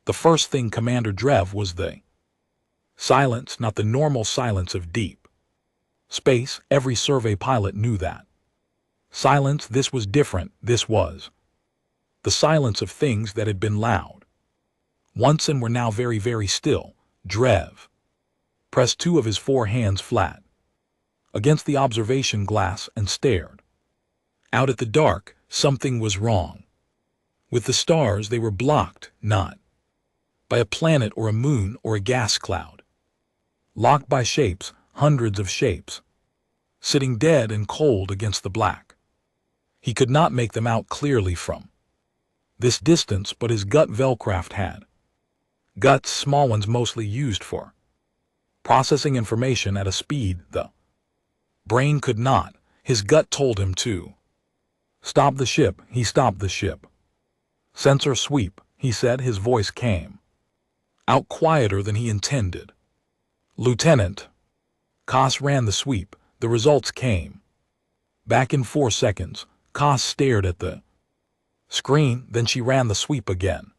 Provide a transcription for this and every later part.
The first thing Commander Drev was the silence, not the normal silence of deep space. Every survey pilot knew that. Silence, this was different. This was the silence of things that had been loud once and were now very, very still. Drev pressed two of his four hands flat against the observation glass and stared out at the dark. Something was wrong with the stars. They were blocked, not by a planet or a moon or a gas cloud, locked by shapes, hundreds of shapes, sitting dead and cold against the black. He could not make them out clearly from this distance, but his gut Velcraft had guts, small ones mostly used for processing information at a speed the brain could not. His gut told him to stop the ship. He stopped the ship. Sensor sweep, he said. His voice came out quieter than he intended. Lieutenant. Koss ran the sweep. The results came back in 4 seconds. Koss stared at the screen, then she ran the sweep again.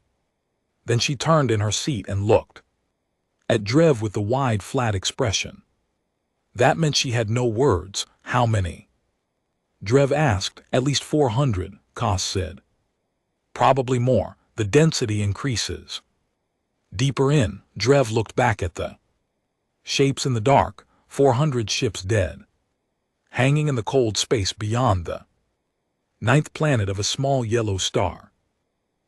Then she turned in her seat and looked at Drev with the wide, flat expression. That meant she had no words. How many? Drev asked. At least 400, Koss said. Probably more. The density increases. Deeper in, Drev looked back at the shapes in the dark. 400 ships dead, hanging in the cold space beyond the 9th planet of a small yellow star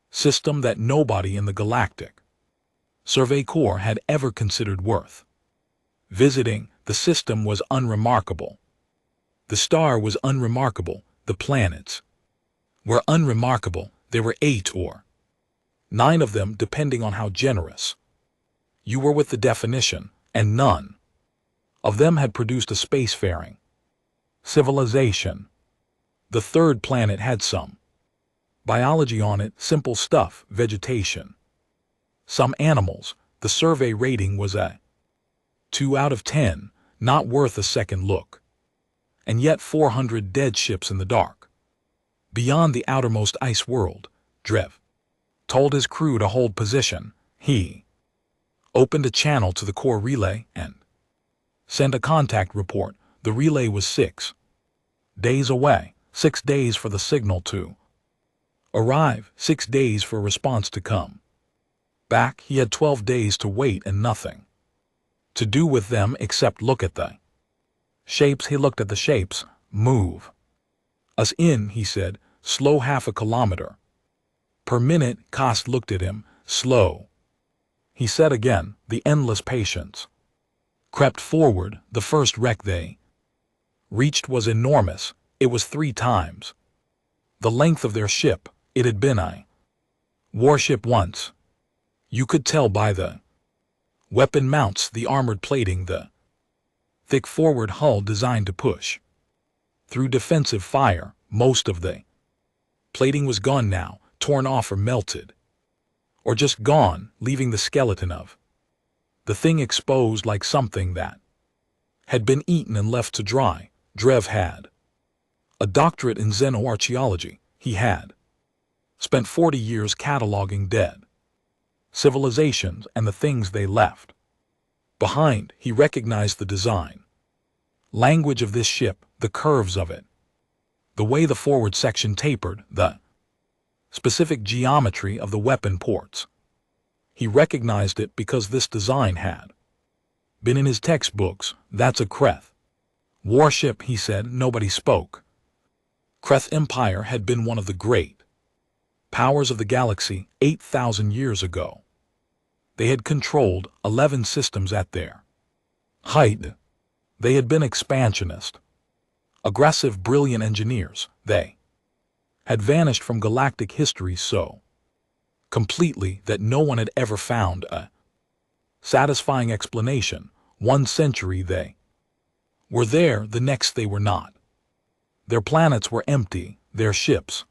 system that nobody in the Galactic Survey Corps had ever considered worth visiting. The system was unremarkable. The star was unremarkable. The planets were unremarkable. There were 8 or 9 of them, depending on how generous you were with the definition, and none of them had produced a spacefaring civilization. The 3rd planet had some biology on it, simple stuff, vegetation, some animals. The survey rating was a 2 out of 10, not worth a second look. And yet 400 dead ships in the dark. Beyond the outermost ice world, Drev told his crew to hold position. He opened a channel to the core relay and sent a contact report. The relay was 6 days away. 6 days for the signal to arrive. 6 days for a response to come back. He had 12 days to wait and nothing to do with them except look at the shapes. He looked at the shapes. Move us in, he said. Slow, half a kilometer per minute. Koss looked at him. Slow, he said again. The endless patience crept forward. The first wreck they reached was enormous. It was 3 times the length of their ship. It had been a warship once. You could tell by the weapon mounts, the armored plating, the thick forward hull designed to push through defensive fire. Most of the plating was gone now, torn off or melted, or just gone, leaving the skeleton of the thing exposed like something that had been eaten and left to dry. Drev had a doctorate in xenoarchaeology. He had spent 40 years cataloging dead civilizations and the things they left behind. He recognized the design language of this ship, the curves of it, the way the forward section tapered, the specific geometry of the weapon ports. He recognized it because this design had been in his textbooks. That's a Kreth warship, he said. Nobody spoke. Kreth Empire had been one of the great powers of the galaxy 8,000 years ago. They had controlled 11 systems at their height. They had been expansionist, aggressive, brilliant engineers. They had vanished from galactic history so completely that no one had ever found a satisfying explanation. 1 century they were there, the next they were not. Their planets were empty, their ships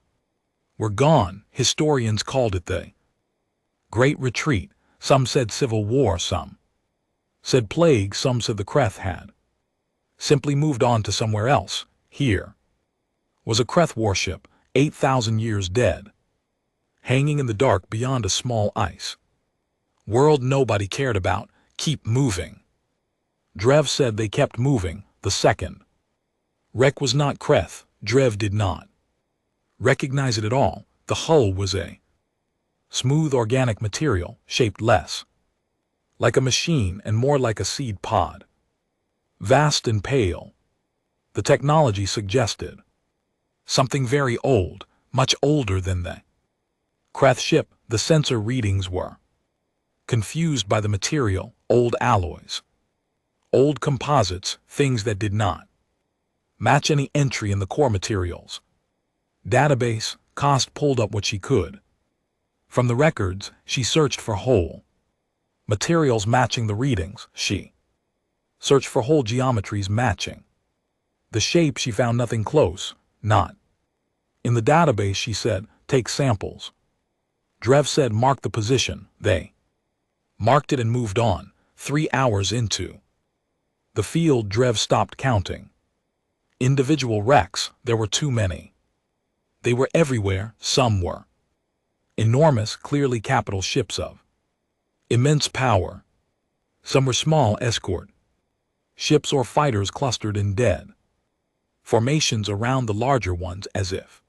were gone. Historians called it the Great Retreat. Some said civil war, some said plague, some said the Kreth had simply moved on to somewhere else. Here was a Kreth warship, 8,000 years dead, hanging in the dark beyond a small ice World nobody cared about, keep moving. Drev said they kept moving, the second. Rek was not Kreth, Drev did not recognize it at all. The hull was a smooth organic material, shaped less like a machine and more like a seed pod. Vast and pale. The technology suggested something very old, much older than the Kreth ship. The sensor readings were confused by the material, old alloys, old composites, things that did not match any entry in the core materials. Database, Cost pulled up what she could. From the records, she searched for whole materials matching the readings. She searched for whole geometries matching the shape. She found nothing close, not in the database. She said, take samples. Drev said, mark the position. They marked it and moved on. 3 hours into the field, Drev stopped counting individual wrecks. There were too many. They were everywhere. Some were enormous, clearly capital ships of immense power. Some were small escort ships or fighters clustered in dead formations around the larger ones, as if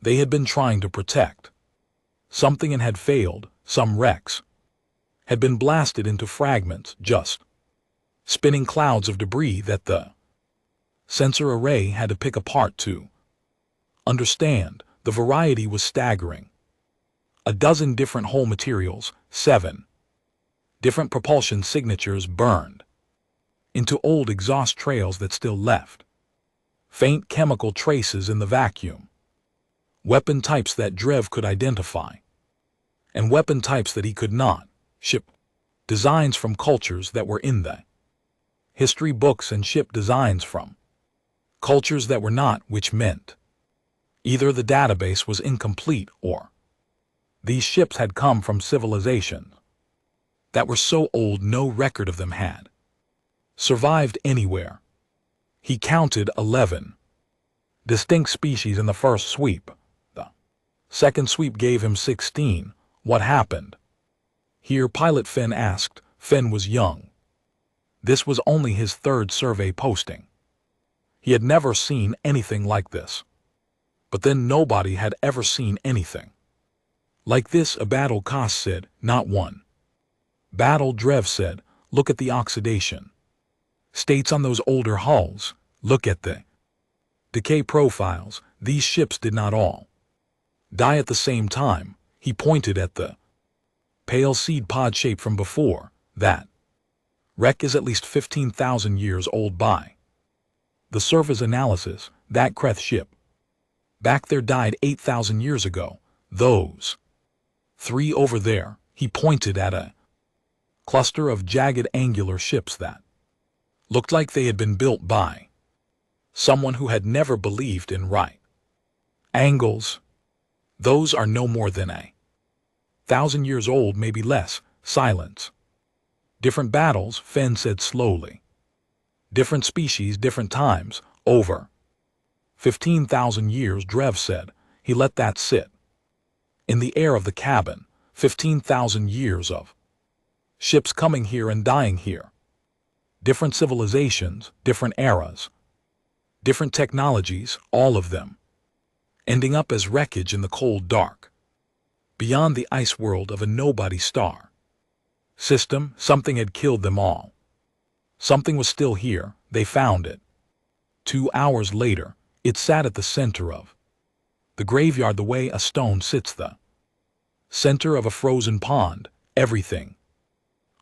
they had been trying to protect something and had failed. Some wrecks had been blasted into fragments, just spinning clouds of debris that the sensor array had to pick apart to understand. The variety was staggering. 12 different whole materials, 7 different propulsion signatures burned into old exhaust trails that still left faint chemical traces in the vacuum. Weapon types that Drev could identify, and weapon types that he could not. Ship designs from cultures that were in the history books, and ship designs from cultures that were not, which meant either the database was incomplete or these ships had come from civilizations that were so old no record of them had survived anywhere. He counted 11 distinct species in the first sweep. The second sweep gave him 16. What happened? Here pilot Finn asked. Finn was young. This was only his 3rd survey posting. He had never seen anything like this. But then nobody had ever seen anything like this. A battle, Koss said. Not one battle, Drev said. Look at the oxidation states on those older hulls. Look at the decay profiles. These ships did not all die at the same time. He pointed at the pale seed pod shape from before. That wreck is at least 15,000 years old by the surface analysis. That Kreth ship back there died 8,000 years ago. Those 3 over there, he pointed at a cluster of jagged angular ships that looked like they had been built by someone who had never believed in right angles. Those are no more than 1,000 years old, maybe less. Silence. Different battles, Fenn said slowly. Different species, different times. Over 15,000 years, Drev said. He let that sit in the air of the cabin. 15,000 years of ships coming here and dying here. Different civilizations, different eras, different technologies, all of them ending up as wreckage in the cold dark beyond the ice world of a nobody star system. Something had killed them all. Something was still here. They found it. 2 hours later, it sat at the center of the graveyard, the way a stone sits the center of a frozen pond. Everything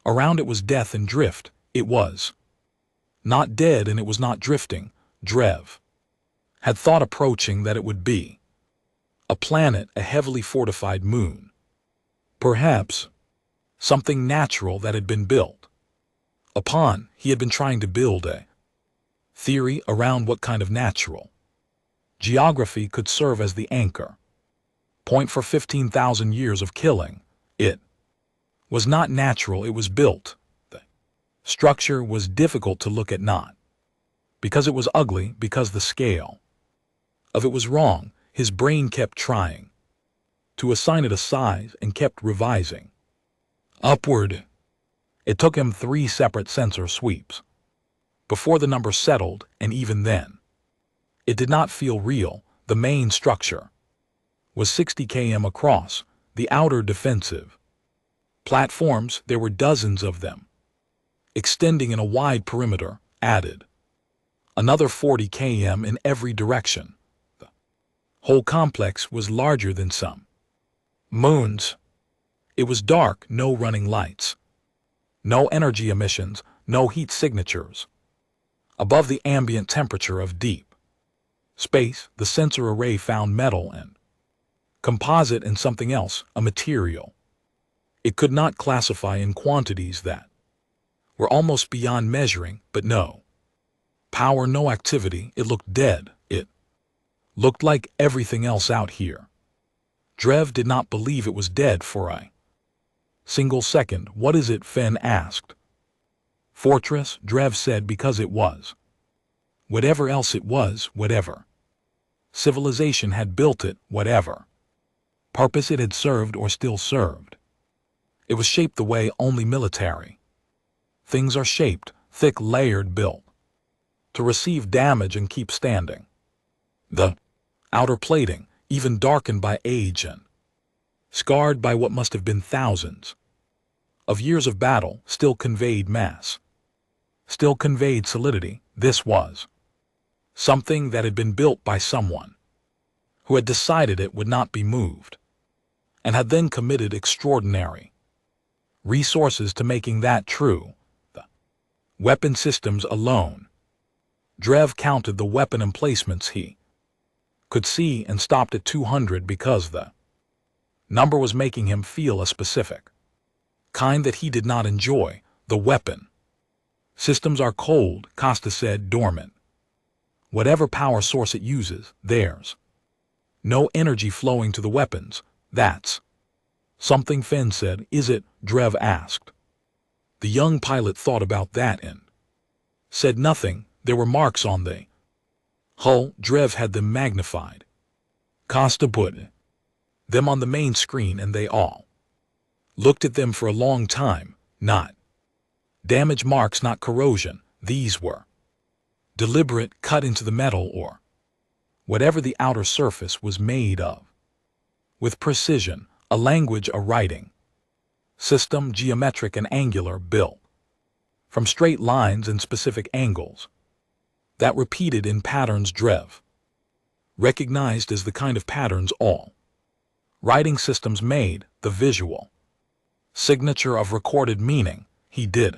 around it was death and drift. It was not dead and it was not drifting. Drev had thought approaching that it would be a planet, a heavily fortified moon. Perhaps something natural that had been built upon. He had been trying to build a theory around what kind of natural geography could serve as the anchor point for 15,000 years of killing. It was not natural, it was built. The structure was difficult to look at, not because it was ugly, because the scale of it was wrong. His brain kept trying to assign it a size and kept revising Upward. It took him 3 separate sensor sweeps before the number settled, and even then, it did not feel real. The main structure was 60 km across, the outer defensive platforms, there were dozens of them, extending in a wide perimeter, added another 40 km in every direction. The whole complex was larger than some moons. It was dark, no running lights, no energy emissions, no heat signatures. Above the ambient temperature of deep space, the sensor array found metal and composite and something else, a material it could not classify in quantities that were almost beyond measuring, but no power, no activity. It looked dead. It looked like everything else out here. Drev did not believe it was dead for a single second. What is it? Fenn asked. Fortress, Drev said, because it was. Whatever else it was, whatever civilization had built it, whatever purpose it had served or still served. It was shaped the way only military things are shaped, thick, layered, built to receive damage and keep standing. The outer plating, even darkened by age and scarred by what must have been thousands of years of battle, still conveyed mass, still conveyed solidity. This was something that had been built by someone who had decided it would not be moved, and had then committed extraordinary resources to making that true. The weapon systems alone. Drev counted the weapon emplacements he could see and stopped at 200 because the number was making him feel a specific kind that he did not enjoy. The weapon systems are cold, Costa said, dormant. Whatever power source it uses, there's no energy flowing to the weapons. That's something, Fenn said. Is it? Drev asked. The young pilot thought about that and said nothing. There were marks on the hull. Drev had them magnified. Costa put them on the main screen, and they all looked at them for a long time. Not damage marks, not corrosion. These were deliberate, cut into the metal or whatever the outer surface was made of. With precision, a language, a writing system, geometric and angular, built from straight lines and specific angles that repeated in patterns Drev recognized as the kind of patterns all writing systems made. The visual signature of recorded meaning. He did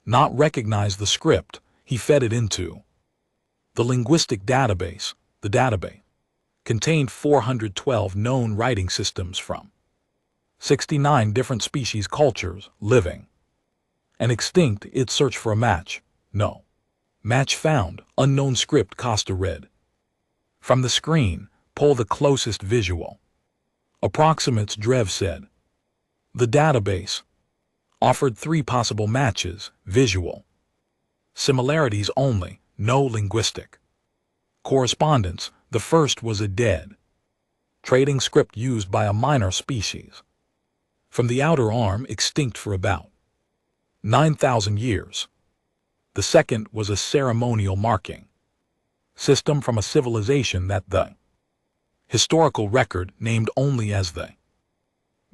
not recognize the script. He fed it into the linguistic database. The database contained 412 known writing systems from 69 different species, cultures, living and extinct. It searched for a match. No match found. Unknown script, Costa read from the screen. Pull the closest visual approximates, Drev said. The database offered 3 possible matches, visual similarities only, no linguistic correspondence. The first was a dead trading script used by a minor species from the outer arm, extinct for about 9,000 years. The second was a ceremonial marking system from a civilization that the historical record named only as the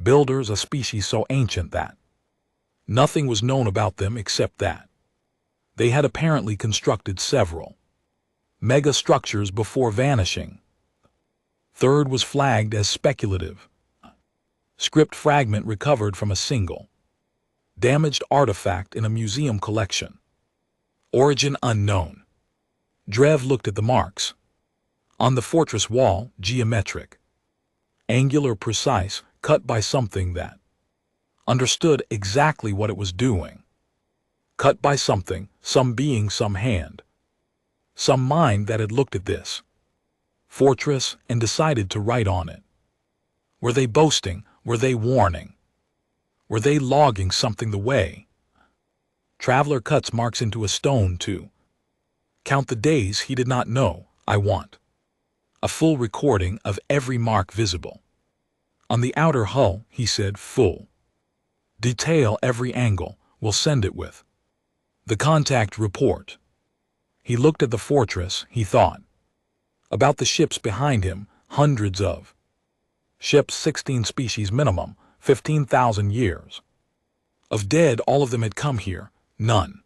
Builders, a species so ancient that nothing was known about them except that they had apparently constructed several mega structures before vanishing. Third was flagged as speculative. Script fragment recovered from a single damaged artifact in a museum collection. Origin unknown. Drev looked at the marks on the fortress wall, geometric, angular, precise, cut by something that understood exactly what it was doing. Cut by something, some being, some hand, some mind that had looked at this fortress and decided to write on it. Were they boasting? Were they warning? Were they logging something the way traveler cuts marks into a stone to count the days? He did not know. I want a full recording of every mark visible on the outer hull, he said. Full Detail every angle. We'll send it with the contact report. He looked at the fortress, he thought. About the ships behind him, hundreds of ships, 16 species minimum, 15,000 years. Of dead, all of them had come here, none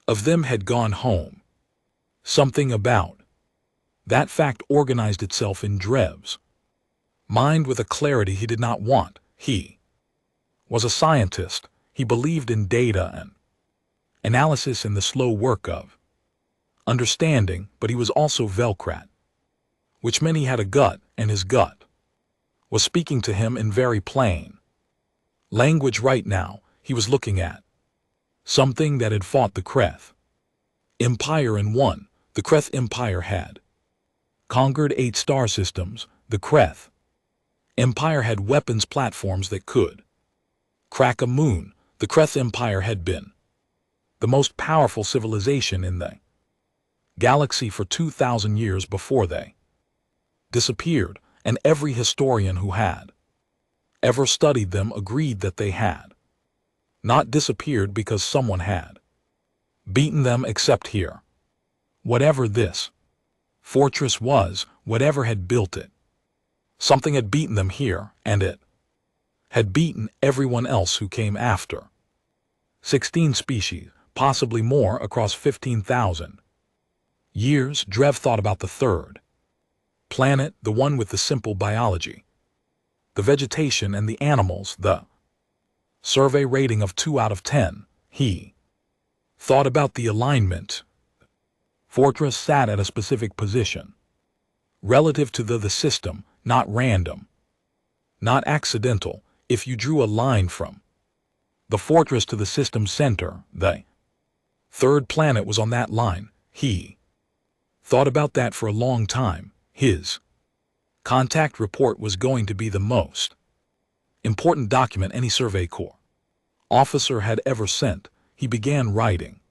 of them had gone home. Something about that fact organized itself in Drev's mind with a clarity he did not want. He was a scientist. He believed in data and analysis and the slow work of understanding, but he was also Velcrat, which meant he had a gut, and his gut was speaking to him in very plain language right now. He was looking at something that had fought the Kreth Empire and won. The Kreth Empire had conquered 8 star systems. The Kreth Empire had weapons platforms that could crack a moon. The Kreth Empire had been the most powerful civilization in the galaxy for 2,000 years before they disappeared, and every historian who had ever studied them agreed that they had not disappeared because someone had beaten them, except here. Whatever this fortress was, whatever had built it, something had beaten them here, and it had beaten everyone else who came after. 16 species, possibly more, across 15,000 years. Drev thought about the third planet, the one with the simple biology, the vegetation and the animals, the survey rating of 2 out of 10. He thought about the alignment. Fortress sat at a specific position relative to the system, not random, not accidental. If you drew a line from the fortress to the system center, the third planet was on that line. He thought about that for a long time. His contact report was going to be the most important document any Survey Corps officer had ever sent. He began writing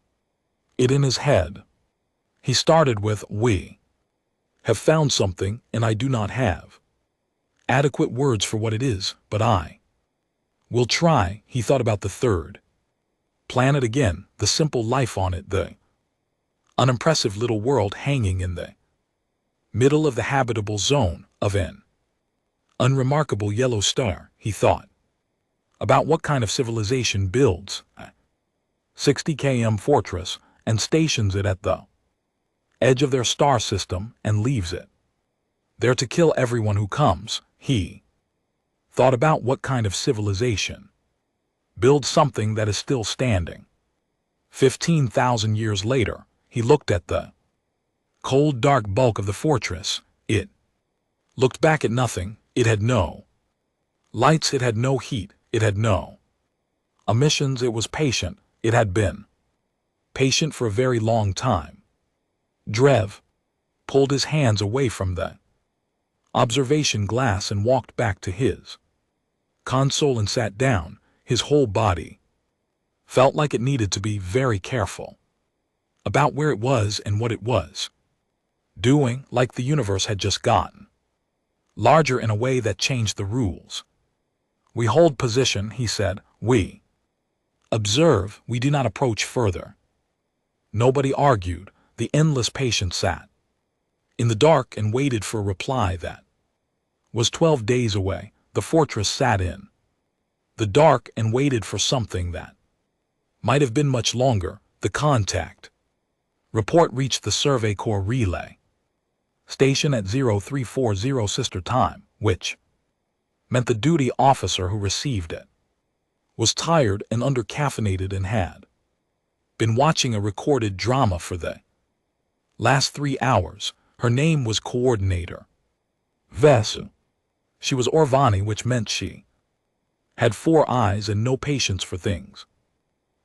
it in his head. He started with, "We have found something, and I do not have adequate words for what it is, but I will try." He thought about the third planet again, the simple life on it, the unimpressive little world hanging in the middle of the habitable zone of an unremarkable yellow star. He thought about what kind of civilization builds a 60 km fortress and stations it at the edge of their star system and leaves it there to kill everyone who comes. He thought about what kind of civilization builds something that is still standing. 15,000 years later, he looked at the cold, dark bulk of the fortress. It looked back at nothing. It had no lights. It had no heat. It had no emissions. It was patient. It had been patient for a very long time. Drev pulled his hands away from the observation glass and walked back to his console and sat down. His whole body felt like it needed to be very careful about where it was and what it was doing, like the universe had just gotten larger in a way that changed the rules. "We hold position," he said. "We observe. We do not approach further." Nobody argued. The endless patient sat in the dark and waited for a reply that was 12 days away. The fortress sat in the dark and waited for something that might have been much longer. The contact report reached the Survey Corps relay station at 0340 sister time, which meant the duty officer who received it was tired and under-caffeinated and had been watching a recorded drama for the last 3 hours. Her name was Coordinator Vesu. She was Orvani, which meant she had 4 eyes and no patience for things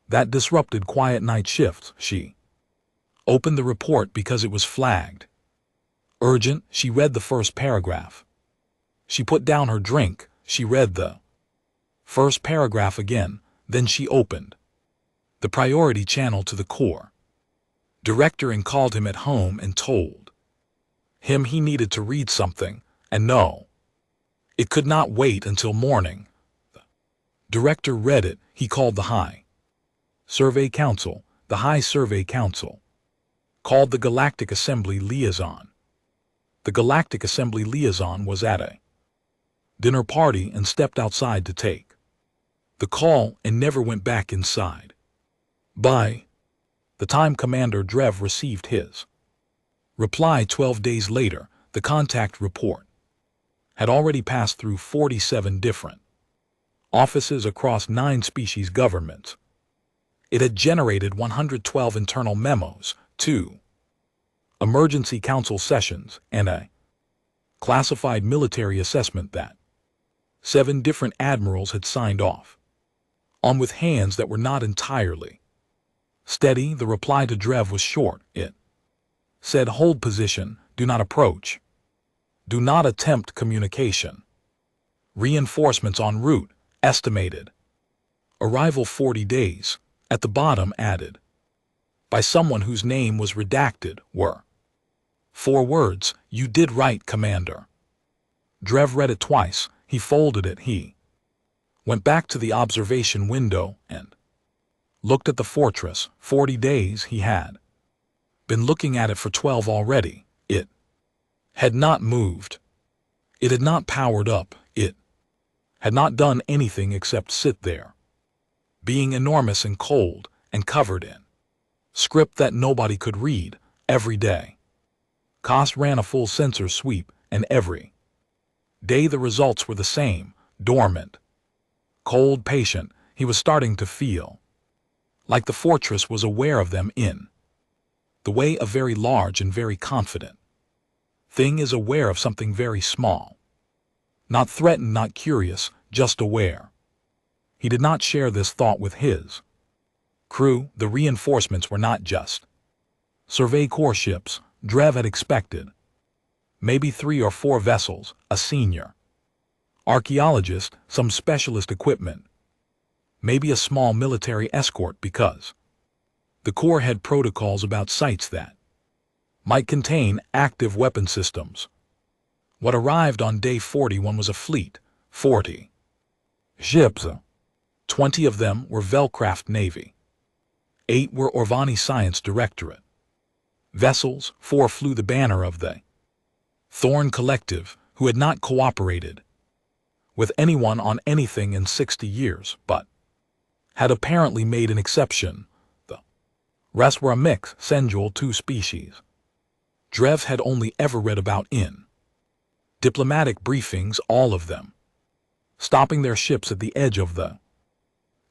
that disrupted quiet night shifts. She opened the report because it was flagged urgent. She read the first paragraph. She put down her drink. She read the first paragraph again. Then she opened the priority channel to the Corps director and called him at home and told him he needed to read something, and no, it could not wait until morning. The Director read it. He called the High Survey Council, the High Survey Council. Called the Galactic Assembly Liaison. The Galactic Assembly Liaison was at a dinner party and stepped outside to take the call and never went back inside. By the time Commander Drev received his reply 12 days later, the contact report had already passed through 47 different offices across 9 species governments. It had generated 112 internal memos, 2 emergency council sessions, and a classified military assessment that 7 different admirals had signed off on with hands that were not entirely steady. The reply to Drev was short. It said, "Hold position, do not approach. Do not attempt communication. Reinforcements en route, estimated. Arrival 40 days. At the bottom added, by someone whose name was redacted, were 4 words, "You did right, Commander." Drev read it twice. He folded it. He went back to the observation window and looked at the fortress. 40 days he had been looking at it for 12 already. It had not moved. It had not powered up. It had not done anything except sit there, being enormous and cold and covered in script that nobody could read. Every day Koss ran a full sensor sweep, and every day the results were the same: dormant, cold, patient. He was starting to feel like the fortress was aware of them in the way a very large and very confident thing is aware of something very small. Not threatened, not curious, just aware. He did not share this thought with his crew. The reinforcements were not just Survey Corps ships. Drev had expected maybe 3 or 4 vessels, a senior archaeologist, some specialist equipment, maybe a small military escort, because the Corps had protocols about sites that might contain active weapon systems. What arrived on day 41 was a fleet, 40 ships. 20 of them were Velcraft Navy. 8 were Orvani Science Directorate vessels. 4 flew the banner of the Thorn Collective, who had not cooperated with anyone on anything in 60 years, but had apparently made an exception. The rest were a mix, sensual 2 species. Drev had only ever read about in diplomatic briefings, all of them stopping their ships at the edge of the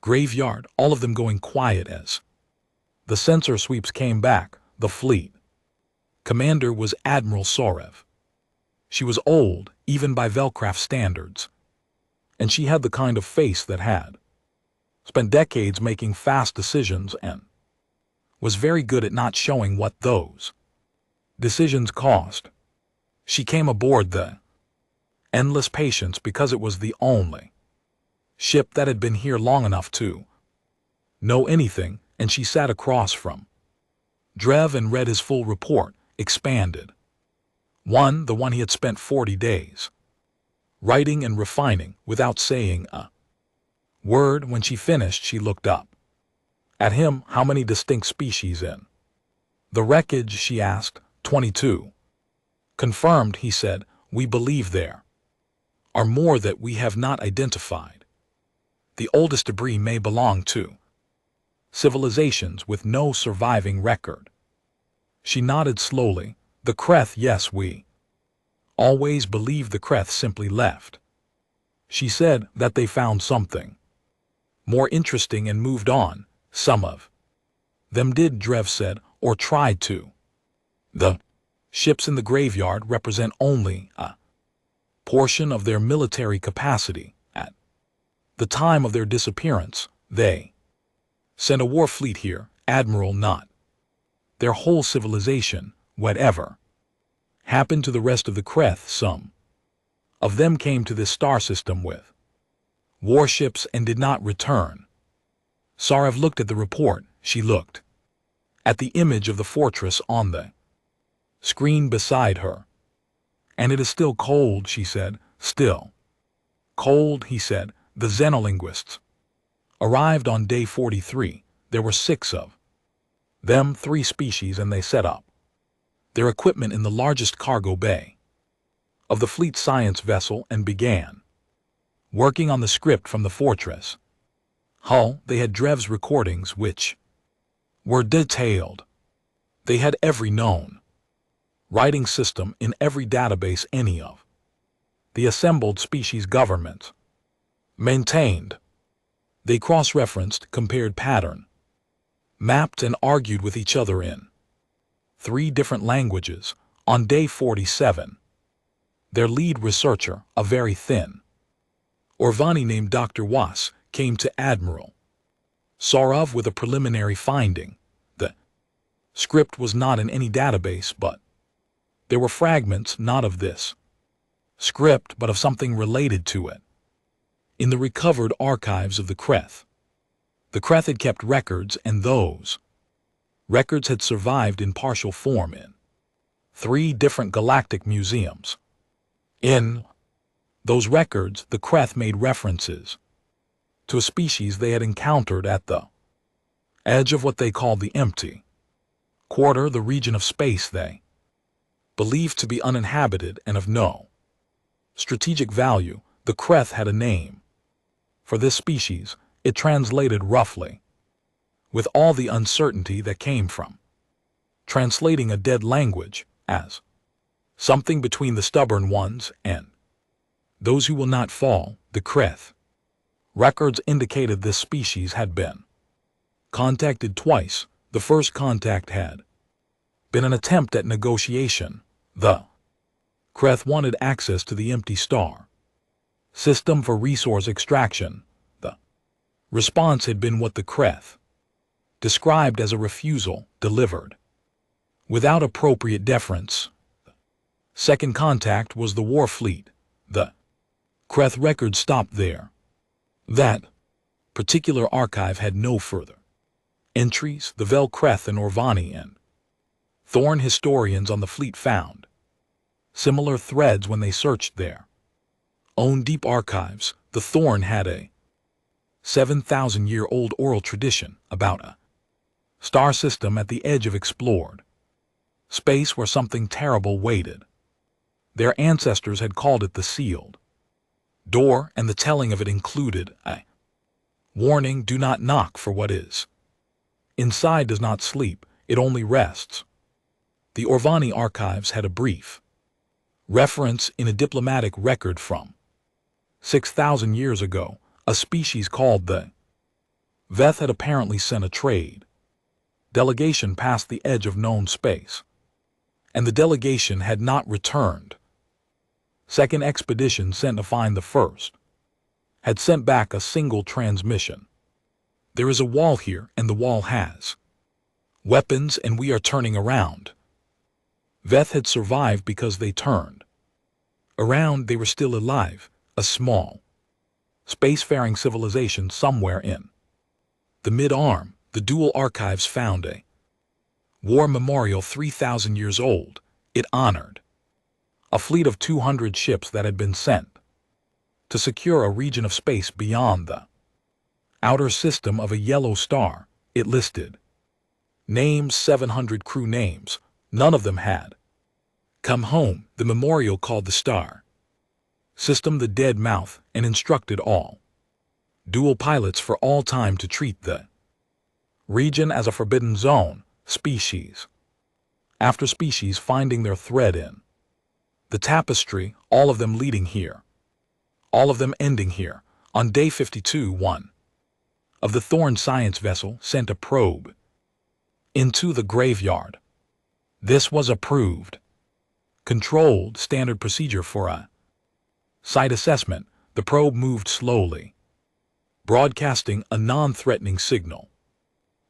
graveyard, all of them going quiet as the sensor sweeps came back. The fleet commander was Admiral Sorev. She was old, even by Velcraft standards, and she had the kind of face that had spent decades making fast decisions and was very good at not showing what those decisions cost. She came aboard the Endless Patience because it was the only ship that had been here long enough to know anything, and she sat across from Drev and read his full report, expanded. The one he had spent 40 days writing and refining without saying a word. When she finished, she looked up at him. "How many distinct species in the wreckage?" she asked. 22. "Confirmed," he said. "We believe there are more that we have not identified. The oldest debris may belong to civilizations with no surviving record." She nodded slowly. "The Kreth, yes, we always believed the Kreth simply left." She said that they found something more interesting and moved on. "Some of them did," Drev said, "or tried to. The ships in the graveyard represent only a portion of their military capacity. At the time of their disappearance, they sent a war fleet here, Admiral, not their whole civilization. Whatever happened to the rest of the Kreth? Some of them came to this star system with warships and did not return." Sarev looked at the report. She looked at the image of the fortress on the screen beside her. "And it is still cold," she said. "Still cold," he said. "The xenolinguists Arrived on day 43, there were 6 of them, 3 species, and they set up their equipment in the largest cargo bay of the fleet science vessel and began working on the script from the fortress hull. They had Drev's recordings, which were detailed. They had every known writing system in every database any of the assembled species governments maintained. They cross-referenced, compared pattern, mapped and argued with each other in 3 different languages. On day 47, their lead researcher, a very thin Orvani named Dr. Was, came to Admiral Sarov with a preliminary finding. The script was not in any database, but there were fragments not of this script but of something related to it in the recovered archives of the Kreth. The Kreth had kept records, and those records had survived in partial form in 3 different galactic museums. In those records, the Kreth made references to a species they had encountered at the edge of what they called the empty quarter, the region of space they believed to be uninhabited and of no strategic value. The Kreth had a name for this species. It translated roughly, with all the uncertainty that came from translating a dead language, as something between the stubborn ones and those who will not fall. The Kreth records indicated this species had been contacted twice. The first contact had been an attempt at negotiation. The Kreth wanted access to the empty star system for resource extraction. The response had been what the Kreth described as a refusal, delivered without appropriate deference. Second contact was the war fleet. The Kreth record stopped there. That particular archive had no further entries. The Vel Kreth and Orvani and Thorn historians on the fleet found similar threads when they searched their own deep archives. The Thorn had a 7,000-year-old oral tradition about a star system at the edge of explored space where something terrible waited. Their ancestors had called it the sealed door, and the telling of it included a warning: do not knock, for what is inside does not sleep, it only rests. The Orvani archives had a brief reference in a diplomatic record from 6,000 years ago. A species called the Veth had apparently sent a trade delegation past the edge of known space, and the delegation had not returned. Second expedition sent to find the first had sent back a single transmission. There is a wall here, and the wall has weapons, and we are turning around. Veth had survived because they turned around. They were still alive. A small spacefaring civilization somewhere in the mid-arm. The dual archives found a war memorial 3,000 years old. It honored a fleet of 200 ships that had been sent to secure a region of space beyond the outer system of a yellow star. It listed names, 700 crew names. None of them had come home. The memorial called the star system the Dead Mouth and instructed all dual pilots for all time to treat the region as a forbidden zone. Species after species finding their thread in the tapestry, all of them leading here, all of them ending here. On day 52, one of the Thorn science vessel sent a probe into the graveyard. This was approved, controlled standard procedure for a site assessment. The probe moved slowly, broadcasting a non-threatening signal,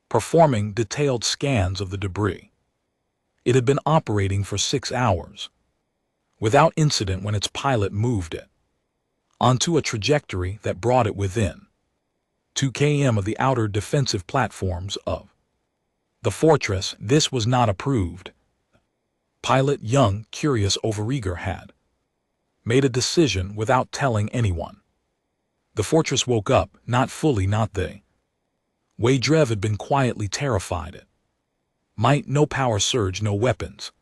performing detailed scans of the debris. It had been operating for 6 hours without incident when its pilot moved it onto a trajectory that brought it within 2 km of the outer defensive platforms of the fortress. This was not approved. Pilot, young, curious, overeager, had made a decision without telling anyone. The fortress woke up, not fully, not they. Way Drev had been quietly terrified it. Might, no power surge, no weapons.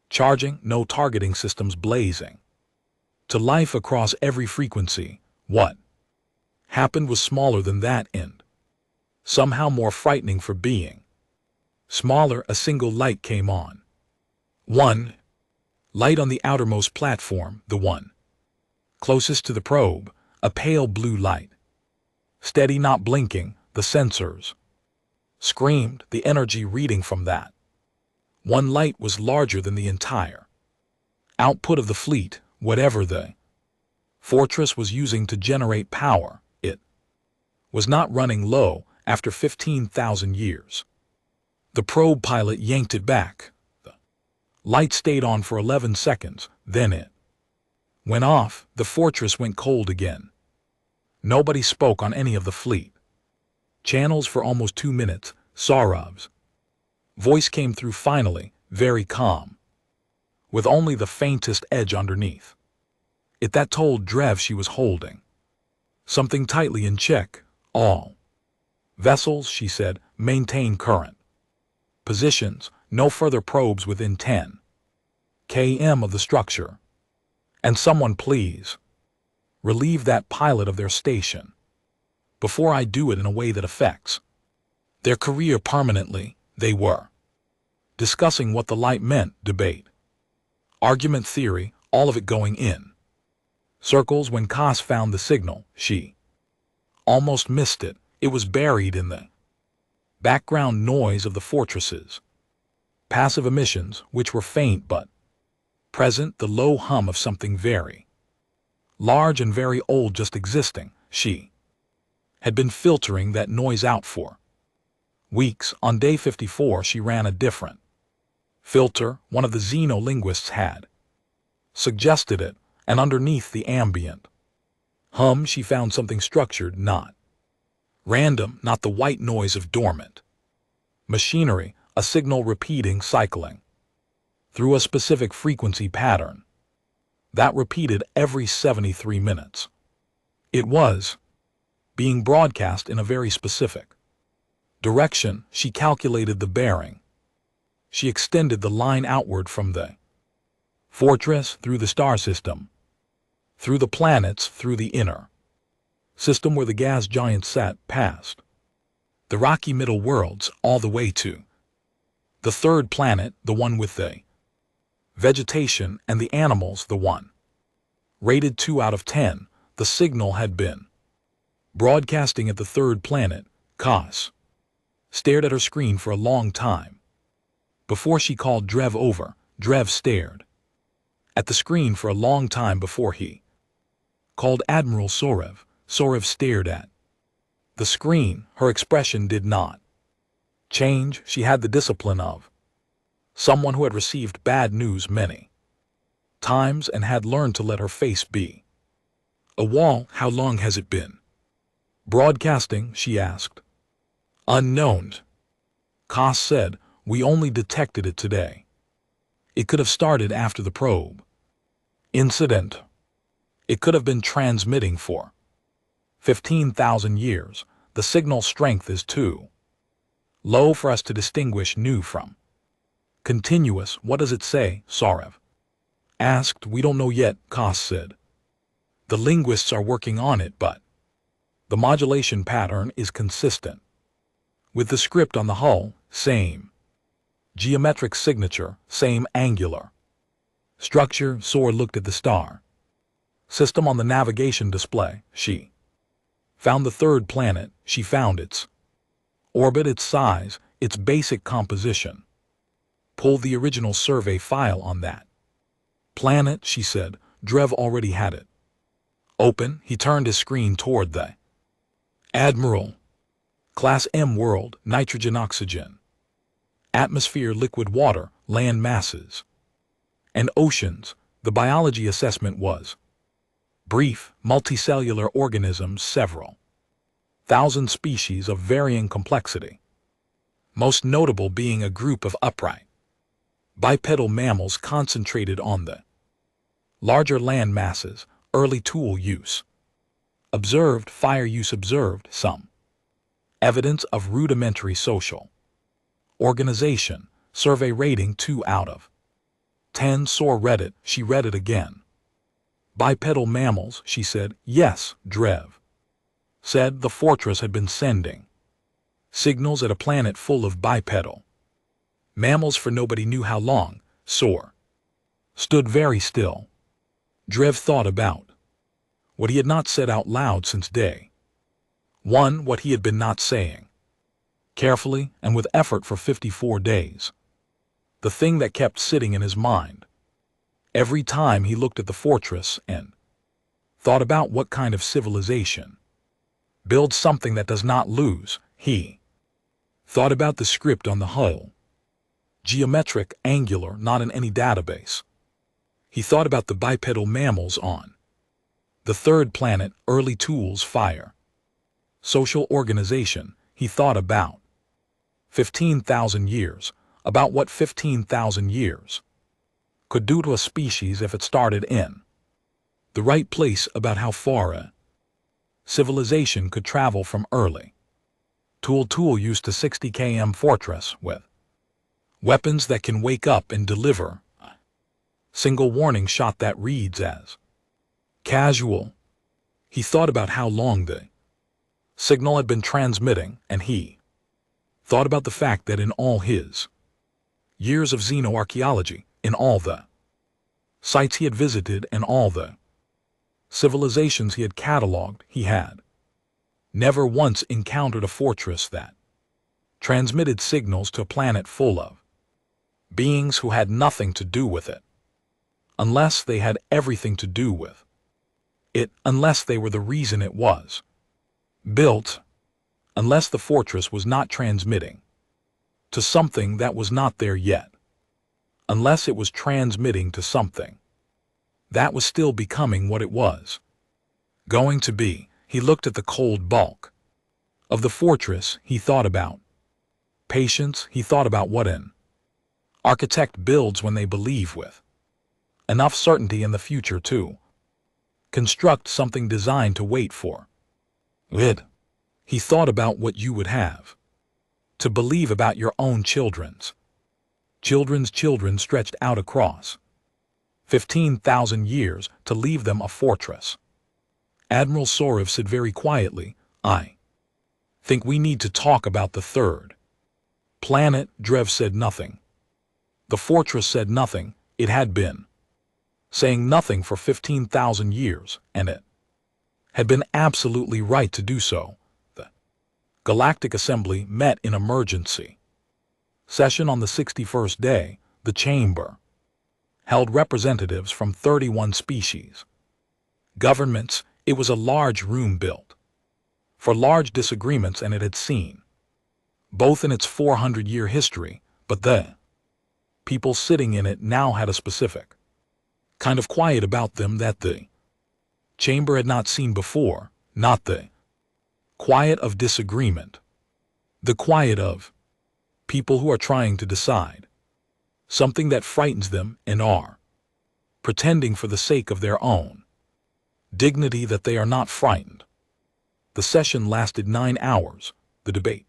Charging, no targeting systems blazing. To life across every frequency, what happened was smaller than that and somehow more frightening for being. Smaller, a single light came on. One light on the outermost platform, the one closest to the probe, a pale blue light. Steady, not blinking, the sensors screamed, the energy reading from that one light was larger than the entire output of the fleet, whatever the fortress was using to generate power. It was not running low after 15,000 years. The probe pilot yanked it back. The light stayed on for 11 seconds, then it went off. The fortress went cold again. Nobody spoke on any of the fleet channels for almost 2 minutes. Saurov's voice came through finally, very calm, with only the faintest edge underneath it that told Drev she was holding something tightly in check. All vessels, she said, maintain current positions, no further probes within 10 km of the structure. And someone please relieve that pilot of their station before I do it in a way that affects their career permanently. They were discussing what the light meant, debate, argument, theory, all of it going in circles. When Koss found the signal, she almost missed it. It was buried in the background noise of the fortress's passive emissions, which were faint but present, the low hum of something very large and very old just existing. She had been filtering that noise out for weeks. On day 54 she ran a different filter. One of the xenolinguists had suggested it, and underneath the ambient hum she found something structured, not random, not the white noise of dormant machinery, a signal repeating, cycling through a specific frequency pattern that repeated every 73 minutes. It was being broadcast in a very specific direction. She calculated the bearing. She extended the line outward from the fortress, through the star system, through the planets, through the inner system where the gas giant sat, past the rocky middle worlds, all the way to the third planet, the one with the vegetation and the animals, the one rated 2 out of 10. The signal had been broadcasting at the third planet. Koss stared at her screen for a long time before she called Drev over. Drev stared at the screen for a long time before he called Admiral Sorev. Sorev stared at the screen. Her expression did not change. She had the discipline of someone who had received bad news many times and had learned to let her face be a wall. How long has it been broadcasting? She asked. Unknown, Koss said. We only detected it today. It could have started after the probe incident. It could have been transmitting for 15,000 years. The signal strength is too low for us to distinguish new from continuous. What does it say? Sorev asked. We don't know yet, Koss said. The linguists are working on it, but the modulation pattern is consistent with the script on the hull. Same geometric signature, same angular structure. Sor looked at the star system on the navigation display. She found the third planet. She found its orbit, its size, its basic composition. Pull the original survey file on that planet, she said. Drev already had it open. He turned his screen toward the Admiral. Class M world, nitrogen, oxygen, atmosphere, liquid water, land masses, and oceans. The biology assessment was brief. Multicellular organisms, several thousand species of varying complexity, most notable being a group of upright bipedal mammals concentrated on the larger land masses. Early tool use Observed fire use. Observed some evidence of rudimentary social organization. Survey rating 2 out of 10. Saw read it. She read it again. Bipedal mammals, she said. Yes, Drev said. The fortress had been sending signals at a planet full of bipedal mammals for nobody knew how long. Sor stood very still. Drev thought about what he had not said out loud since day one, what he had been not saying carefully and with effort for 54 days. The thing that kept sitting in his mind every time he looked at the fortress and thought about what kind of civilization builds something that does not lose. He thought about the script on the hull. Geometric, angular, not in any database. He thought about the bipedal mammals on the third planet, early tools, fire, social organization. He thought about 15,000 years, about what 15,000 years could do to a species if it started in the right place, about how far a civilization could travel from early tool used to 60 km fortress with weapons that can wake up and deliver a single warning shot that reads as casual. He thought about how long the signal had been transmitting, and he thought about the fact that in all his years of xenoarchaeology, in all the sites he had visited and all the civilizations he had cataloged, he had never once encountered a fortress that transmitted signals to a planet full of beings who had nothing to do with it, unless they had everything to do with it, unless they were the reason it was built, unless the fortress was not transmitting to something that was not there yet, unless it was transmitting to something that was still becoming what it was going to be. He looked at the cold bulk of the fortress. He thought about patience. He thought about what an architect builds when they believe with enough certainty in the future to construct something designed to wait for it. He thought about what you would have to believe about your own children's children stretched out across 15,000 years to leave them a fortress. Admiral Sorev said very quietly, I think we need to talk about the third planet. Drev said nothing. The fortress said nothing. It had been saying nothing for 15,000 years, and it had been absolutely right to do so. The Galactic Assembly met in emergency session on the 61st day. The chamber held representatives from 31 species governments. It was a large room built for large disagreements, and it had seen both in its 400-year history, but the people sitting in it now had a specific kind of quiet about them that the chamber had not seen before, not the quiet of disagreement, the quiet of people who are trying to decide something that frightens them and are pretending for the sake of their own dignity that they are not frightened. The session lasted 9 hours. The debate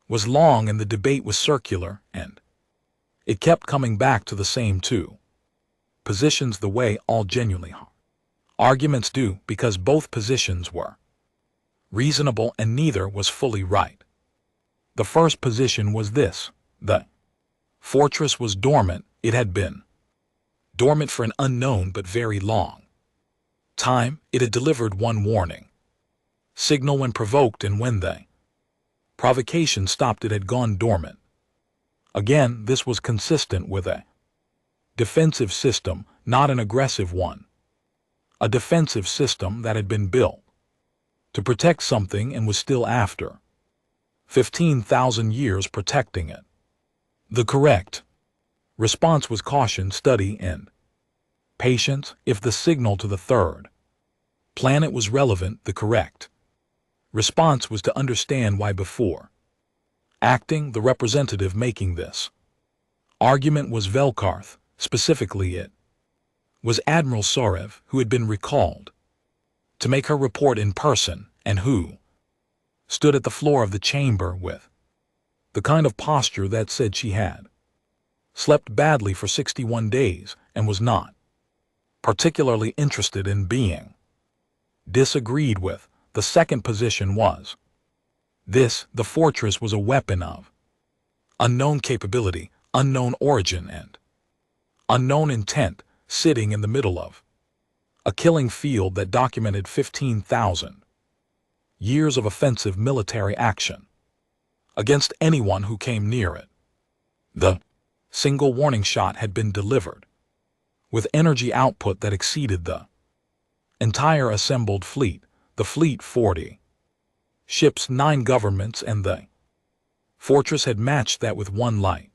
was long, and the debate was circular, and it kept coming back to the same two positions, the way all genuinely arguments do, because both positions were reasonable and neither was fully right. The first position was this: the fortress was dormant. It had been dormant for an unknown but very long time. It had delivered one warning signal when provoked, and when the provocation stopped, it had gone dormant. Again, this was consistent with a defensive system, not an aggressive one. A defensive system that had been built to protect something and was still after 15,000 years protecting it. The correct response was caution, study, and patience. If the signal to the third planet was relevant, the correct response was to understand why before acting. The representative making this argument was Velkarth. Specifically, it was Admiral Sorev, who had been recalled to make her report in person, and who stood at the floor of the chamber with the kind of posture that said she had slept badly for 61 days and was not particularly interested in being disagreed with. The second position was this: the fortress was a weapon of unknown capability, unknown origin, and unknown intent, sitting in the middle of a killing field that documented 15,000 years of offensive military action against anyone who came near it. The single warning shot had been delivered with energy output that exceeded the entire assembled fleet, the fleet 40 ships, 9 governments, and the fortress had matched that with one light.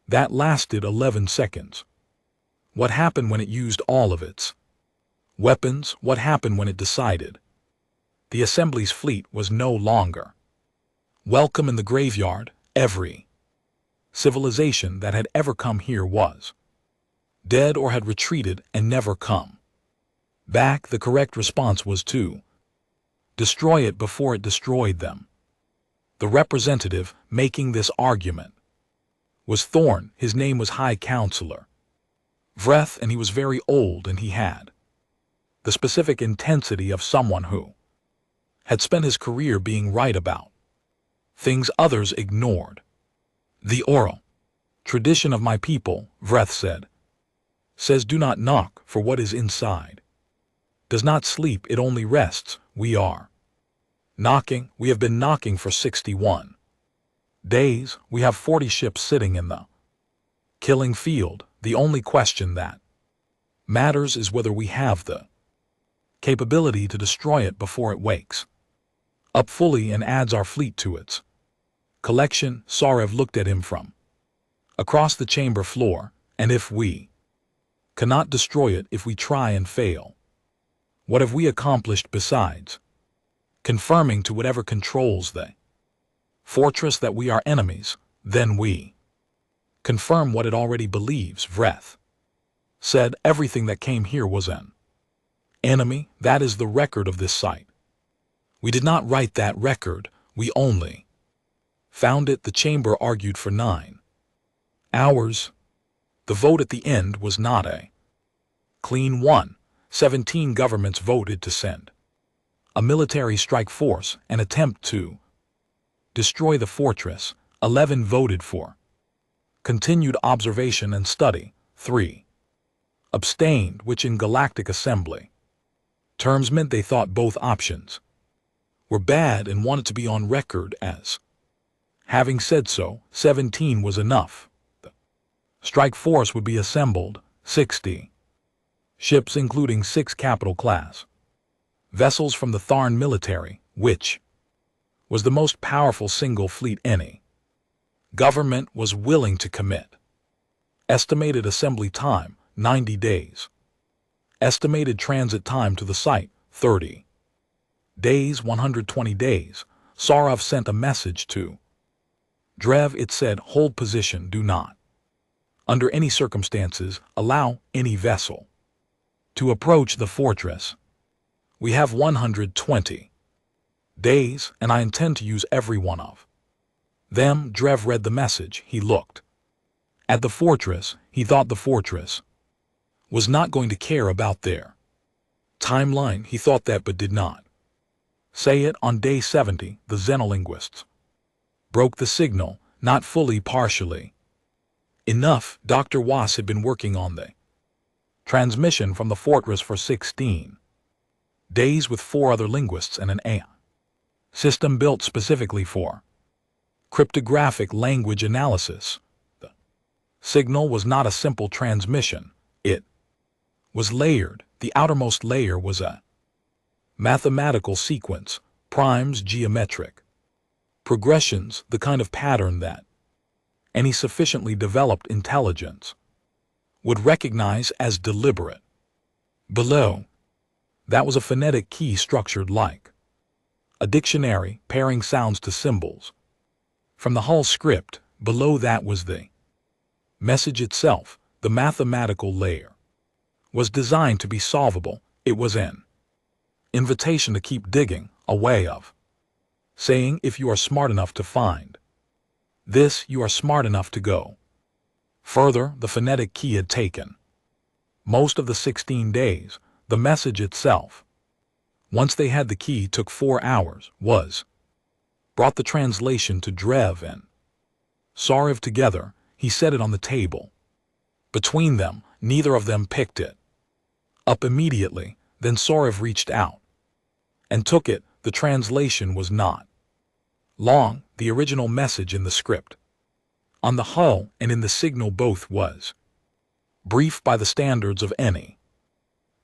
That lasted 11 seconds. What happened when it used all of its weapons? What happened when it decided the assembly's fleet was no longer welcome in the graveyard? Every civilization that had ever come here was dead or had retreated and never come back. The correct response was to destroy it before it destroyed them. The representative making this argument was Thorn. His name was High Counselor Vreth, and he was very old, and he had the specific intensity of someone who had spent his career being right about things others ignored. The oral tradition of my people, Vreth said, says do not knock, for what is inside does not sleep, it only rests. We are knocking. We have been knocking for 61 days. We have 40 ships sitting in the killing field. The only question that matters is whether we have the capability to destroy it before it wakes up fully and adds our fleet to its collection. Sarev looked at him from across the chamber floor. And if we cannot destroy it, if we try and fail, what have we accomplished besides confirming to whatever controls the fortress that we are enemies? Then we confirm what it already believes. Vreth said everything that came here was an enemy. That is the record of this site. We did not write that record, we only found it. The chamber argued for 9 hours. The vote at the end was not a clean one. 17 governments voted to send a military strike force and attempt to destroy the fortress. 11 voted for continued observation and study. 3 abstained, which in Galactic Assembly terms meant they thought both options were bad and wanted to be on record as having said so. 17 was enough. The strike force would be assembled, 60 ships including 6 capital class vessels from the Tharn military, which was the most powerful single fleet any government was willing to commit. Estimated assembly time, 90 days. Estimated transit time to the site, 30 days, 120 days. Sarev sent a message to Drev. It said, hold position, do not, under any circumstances, allow any vessel to approach the fortress. We have 120 days, and I intend to use every one of them. Drev read the message. He looked at the fortress. He thought the fortress was not going to care about their timeline. He thought that but did not say it. On day 70, the xenolinguists broke the signal, not fully, partially enough. Dr. Was had been working on the transmission from the fortress for 16 days with 4 other linguists and an AI system built specifically for cryptographic language analysis. The signal was not a simple transmission. It was layered. The outermost layer was a mathematical sequence, primes, geometric progressions, the kind of pattern that any sufficiently developed intelligence would recognize as deliberate. Below, that was a phonetic key structured like a dictionary, pairing sounds to symbols from the Hull script. Below that was the message itself. The mathematical layer was designed to be solvable. It was an Invitation to keep digging, a way of saying if you are smart enough to find this, you are smart enough to go further. The phonetic key had taken most of the 16 days. The message itself, once they had the key, took 4 hours, was brought the translation to Drev and Saurav together. He set it on the table. Between them, neither of them picked it up immediately. Then Saurav reached out and took it. The translation was not long. The original message in the script, on the hull and in the signal both, was brief by the standards of any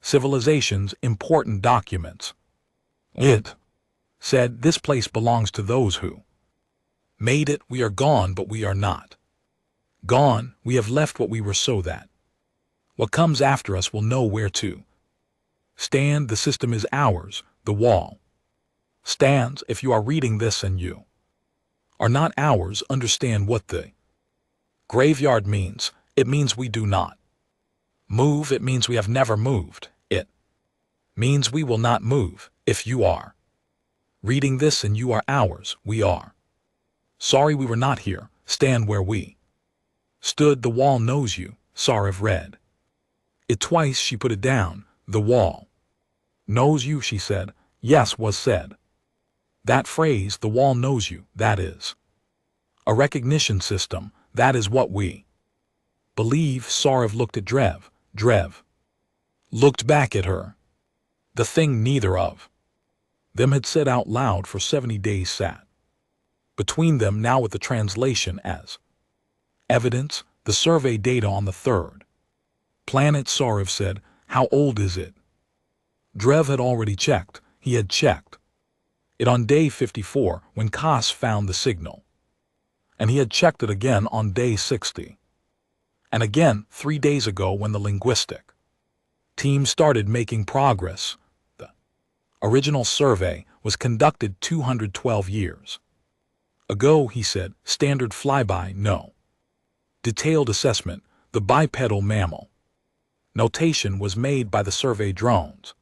civilization's important documents. It said, "This place belongs to those who made it. We are gone, but we are not gone. We have left what we were so that what comes after us will know where to stand. The system is ours. The wall stands. If you are reading this and you are not ours, understand what the graveyard means. It means we do not move. It means we have never moved. It means we will not move. If you are reading this and you are ours, we are sorry we were not here. Stand where we stood. The wall knows you." Saurav read it twice. She put it down. "The wall knows you," she said. "Yes," was said. That phrase, "the wall knows you," that is a recognition system. That is what we believe. Saurav looked at Drev. Drev looked back at her. The thing neither of them had said out loud for 70 days sat between them now with the translation as evidence. The survey data on the third planet. Saurav said, "How old is it?" Drev had already checked. He had checked it on day 54 when Kas found the signal, and he had checked it again on day 60, and again 3 days ago when the linguistic team started making progress. The original survey was conducted 212 years ago, he said. Standard flyby, no detailed assessment. The bipedal mammal notation was made by the survey drones.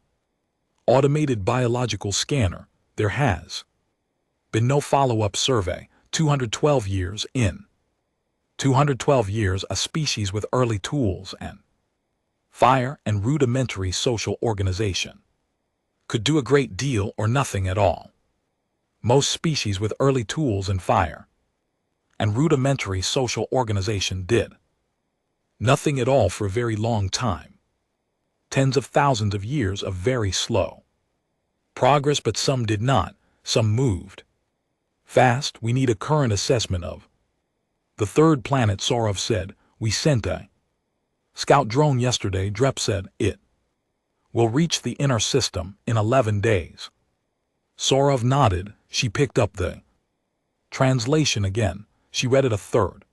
Automated biological scanner. There has been no follow-up survey. 212 years in 212 years, a species with early tools and fire and rudimentary social organization could do a great deal or nothing at all. Most species with early tools and fire and rudimentary social organization did nothing at all for a very long time. Tens of thousands of years of very slow progress, but some did not. Some moved fast. We need a current assessment of the third planet. Saurav said, "We sent a scout drone yesterday." Drep said, "It will reach the inner system in 11 days. Saurav nodded. She picked up the translation again. She read it a third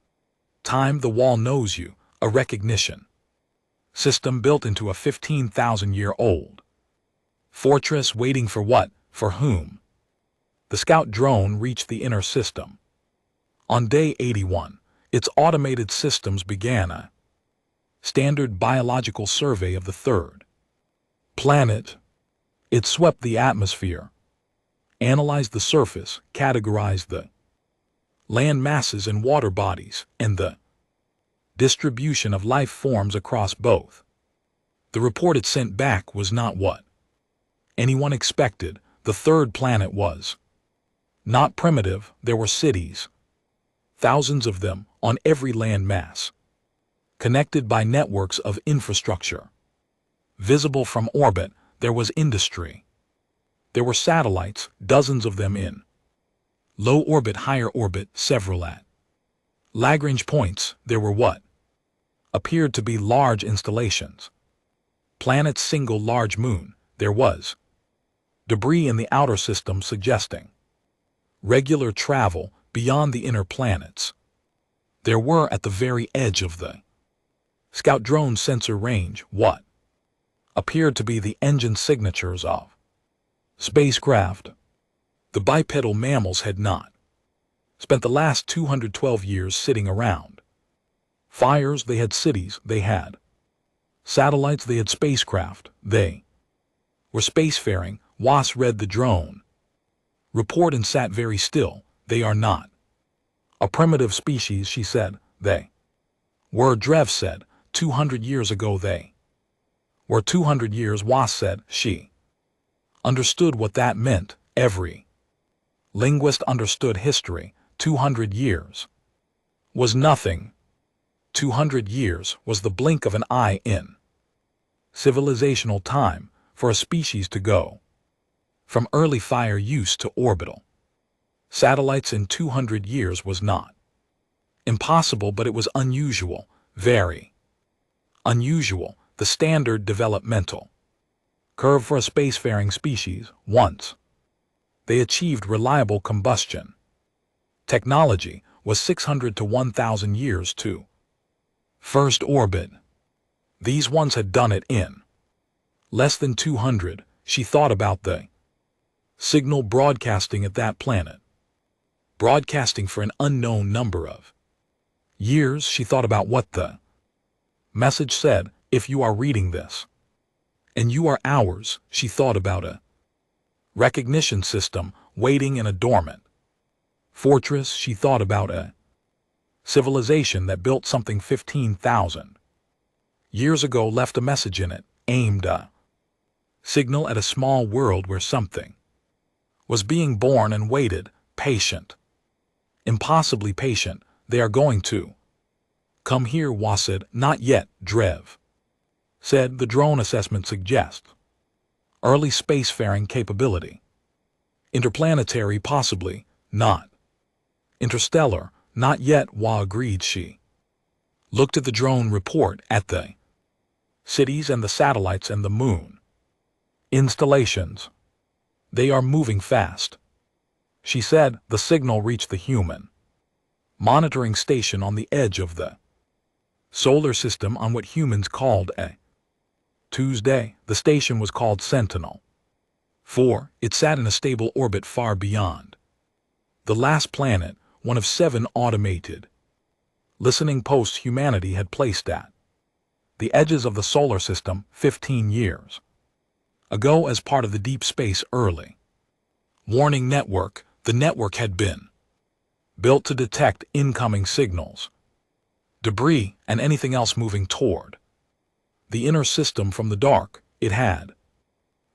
time. "The wall knows you, a recognition system built into a 15,000-year-old fortress, waiting for what? For whom?" The scout drone reached the inner system on day 81. Its automated systems began a standard biological survey of the third planet. It swept the atmosphere, analyzed the surface, categorized the land masses and water bodies, and the distribution of life forms across both. The report it sent back was not what anyone expected. The third planet was not primitive. There were cities, thousands of them, on every land mass, connected by networks of infrastructure. Visible from orbit, there was industry. There were satellites, dozens of them in low orbit, higher orbit, several at Lagrange points. There were what appeared to be large installations. Planet's single large moon. There was debris in the outer system suggesting regular travel beyond the inner planets. There were, at the very edge of the scout drone sensor range, what appeared to be the engine signatures of spacecraft. The bipedal mammals had not spent the last 212 years sitting around fires. They had cities, they had satellites, they had spacecraft, they were spacefaring. Was read the drone report and sat very still. They are not a primitive species, she said. They were, Drev said. 200 years ago they were. 200 years, Was said. She understood what that meant. Every linguist understood history. 200 years was nothing. 200 years was the blink of an eye in civilizational time for a species to go from early fire use to orbital satellites in 200 years was not impossible, but it was unusual, very unusual, the standard developmental curve for a spacefaring species. Once they achieved reliable combustion technology was 600 to 1,000 years to first orbit. These ones had done it in less than 200. She thought about the signal broadcasting at that planet, broadcasting for an unknown number of years. She thought about what the message said. If you are reading this and you are ours. She thought about a recognition system waiting in a dormant fortress. She thought about a civilization that built something 15,000 years ago, left a message in it, aimed a signal at a small world where something was being born, and waited, patient, impossibly patient. They are going to come here, Was said. Not yet, Drev said. The drone assessment suggests early spacefaring capability. Interplanetary, possibly, not interstellar, not yet, Wa agreed. She looked at the drone report, at the cities and the satellites and the moon installations. They are moving fast, she said. The signal reached the human monitoring station on the edge of the solar system on what humans called a Tuesday. The station was called Sentinel 4. It sat in a stable orbit far beyond the last planet, one of 7 automated listening posts humanity had placed at the edges of the solar system 15 years ago as part of the deep space early warning network. The network had been built to detect incoming signals, debris, and anything else moving toward the inner system from the dark. It had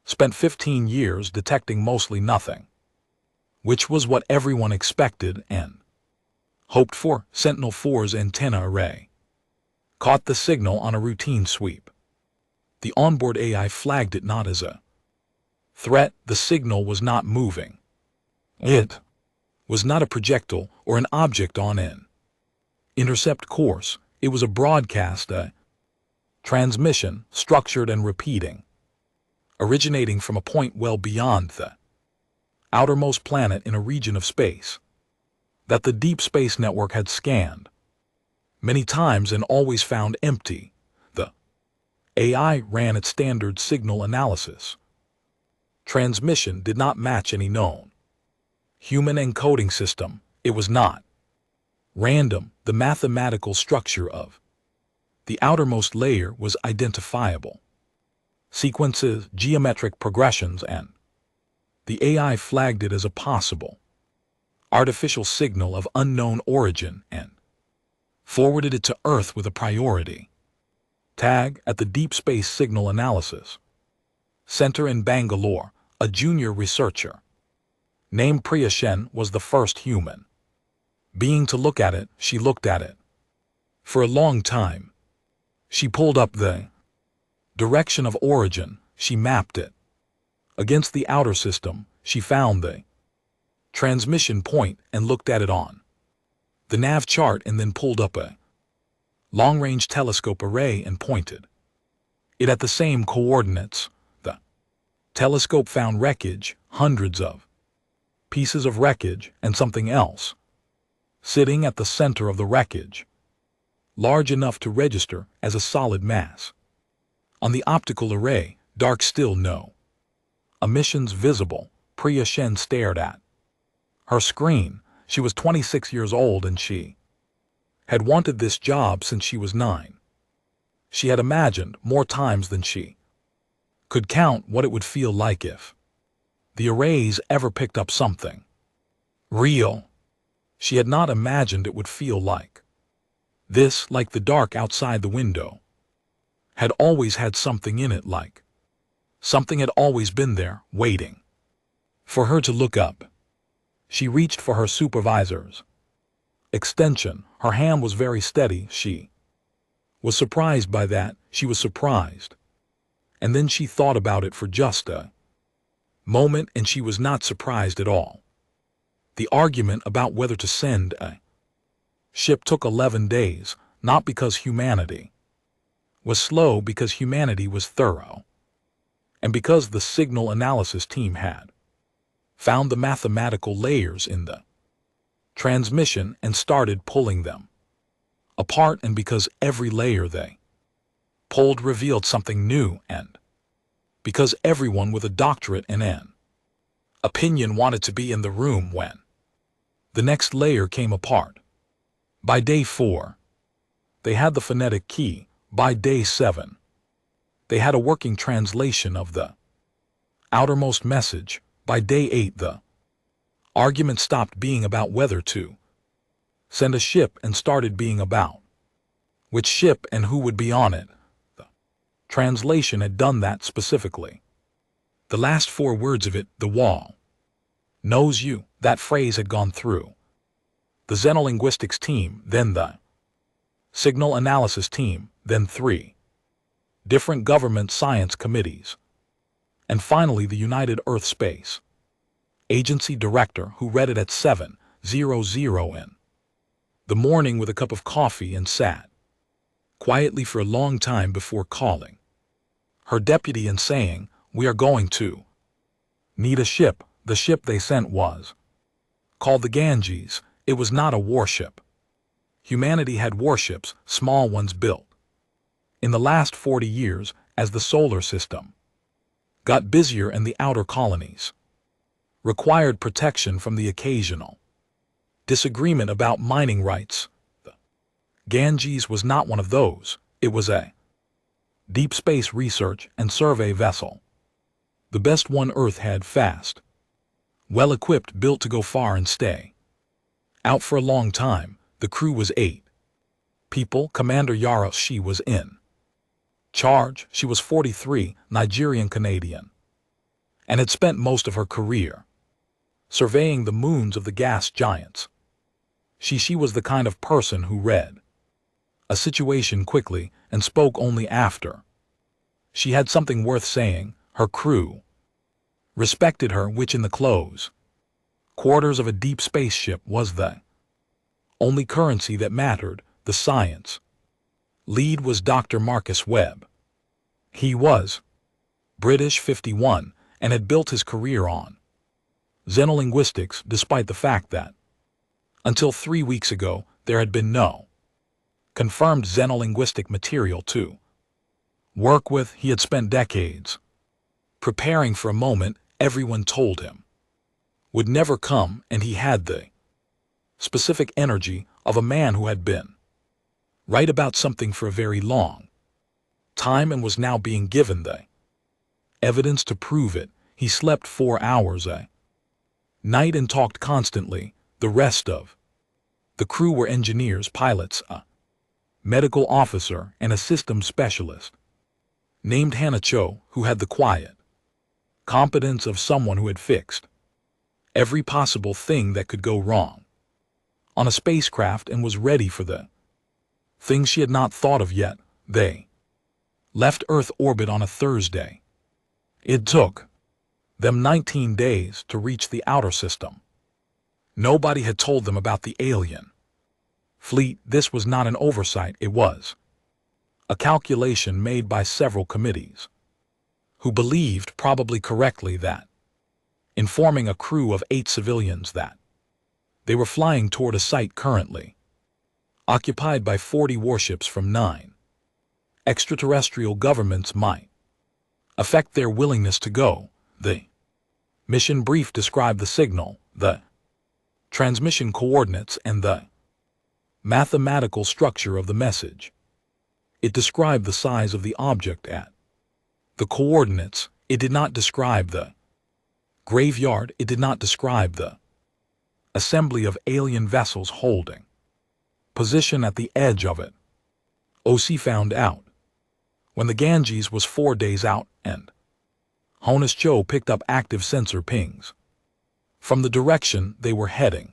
spent 15 years detecting mostly nothing, which was what everyone expected and hoped for. Sentinel 4's antenna array caught the signal on a routine sweep. The onboard AI flagged it not as a threat. The signal was not moving. It was not a projectile or an object on an intercept course. It was a broadcast, a transmission, structured and repeating, originating from a point well beyond the outermost planet in a region of space that the Deep Space Network had scanned many times and always found empty. The AI ran its standard signal analysis. Transmission did not match any known human encoding system. It was not random. The mathematical structure of the outermost layer was identifiable. Sequences, geometric progressions, and the AI flagged it as a possible artificial signal of unknown origin and forwarded it to Earth with a priority tag at the Deep Space Signal Analysis Center in Bangalore. A junior researcher named Priya Shen was the first human being to look at it. She looked at it for a long time. She pulled up the direction of origin. She mapped it against the outer system. She found the transmission point and looked at it on the nav chart, and then pulled up a long-range telescope array and pointed it at the same coordinates. The telescope found wreckage, hundreds of pieces of wreckage, and something else sitting at the center of the wreckage, large enough to register as a solid mass. On the optical array, dark still, no emissions visible. Priya Shen stared at her screen. She was 26 years old and she had wanted this job since she was 9. She had imagined more times than she could count what it would feel like if the arrays ever picked up something real. She had not imagined it would feel like this, like the dark outside the window had always had something in it, like something had always been there, waiting for her to look up. She reached for her supervisor's extension. Her hand was very steady. She was surprised by that. She was surprised. And then she thought about it for just a moment, and she was not surprised at all. The argument about whether to send a ship took 11 days, not because humanity was slow, because humanity was thorough, and because the signal analysis team had found the mathematical layers in the transmission and started pulling them apart, and because every layer they pulled revealed something new, and because everyone with a doctorate and an opinion wanted to be in the room when the next layer came apart. By day 4, they had the phonetic key. By day 7, they had a working translation of the outermost message. By day 8, the argument stopped being about whether to send a ship and started being about which ship and who would be on it. The translation had done that specifically. The last 4 words of it, the wall knows you, that phrase had gone through the xenolinguistics team, then the signal analysis team, then 3 different government science committees, and finally the United Earth Space Agency director, who read it at 7:00 in the morning with a cup of coffee and sat quietly for a long time before calling her deputy and saying, "We are going to need a ship." The ship they sent was called the Ganges. It was not a warship. Humanity had warships, small ones built in the last 40 years as the solar system got busier and the outer colonies required protection from the occasional disagreement about mining rights. The Ganges was not one of those. It was a deep space research and survey vessel, the best one Earth had, fast, well-equipped, built to go far and stay out for a long time. The crew was 8 people. Commander Yara, she was in charge. She was 43, Nigerian-Canadian, and had spent most of her career surveying the moons of the gas giants. She was the kind of person who read a situation quickly and spoke only after she had something worth saying. Her crew respected her, which in the close quarters of a deep spaceship was the only currency that mattered. The science lead was Dr. Marcus Webb. He was British, 51, and had built his career on xenolinguistics, despite the fact that until 3 weeks ago there had been no confirmed xenolinguistic material to work with. He had spent decades preparing for a moment everyone told him would never come, and he had the specific energy of a man who had been right about something for a very long time and was now being given the evidence to prove it. He slept 4 hours a night and talked constantly. The rest of the crew were engineers, pilots, a medical officer, and a systems specialist named Hannah Cho, who had the quiet competence of someone who had fixed every possible thing that could go wrong on a spacecraft and was ready for the things she had not thought of yet. They left Earth orbit on a Thursday. It took them 19 days to reach the outer system. Nobody had told them about the alien fleet. This was not an oversight. It was a calculation made by several committees who believed, probably correctly, that informing a crew of 8 civilians that they were flying toward a site currently occupied by 40 warships from 9 extraterrestrial governments might affect their willingness to go. The mission brief described the signal, the transmission coordinates, and the mathematical structure of the message. It described the size of the object at the coordinates. It did not describe the Graveyard, it did not describe the assembly of alien vessels holding position at the edge of it. OC found out when the Ganges was 4 days out and Honus Cho picked up active sensor pings from the direction they were heading.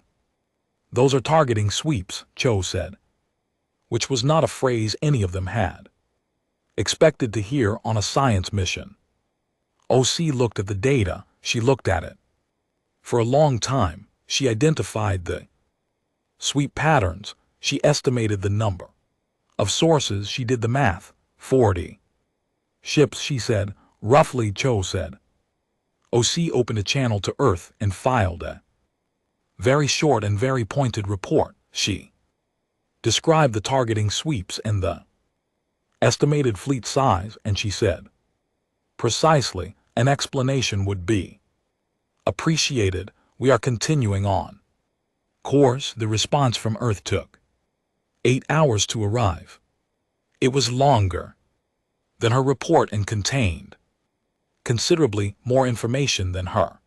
Those are targeting sweeps, Cho said, which was not a phrase any of them had expected to hear on a science mission. OC looked at the data, she looked at it. For a long time, she identified the sweep patterns, she estimated the number of sources, she did the math. 40 ships, she said, roughly, Cho said. OC opened a channel to Earth and filed a very short and very pointed report. She described the targeting sweeps and the estimated fleet size, and she said, precisely, an explanation would be appreciated. We are continuing on course. The response from Earth took 8 hours to arrive. It was longer than her report and contained considerably more information than her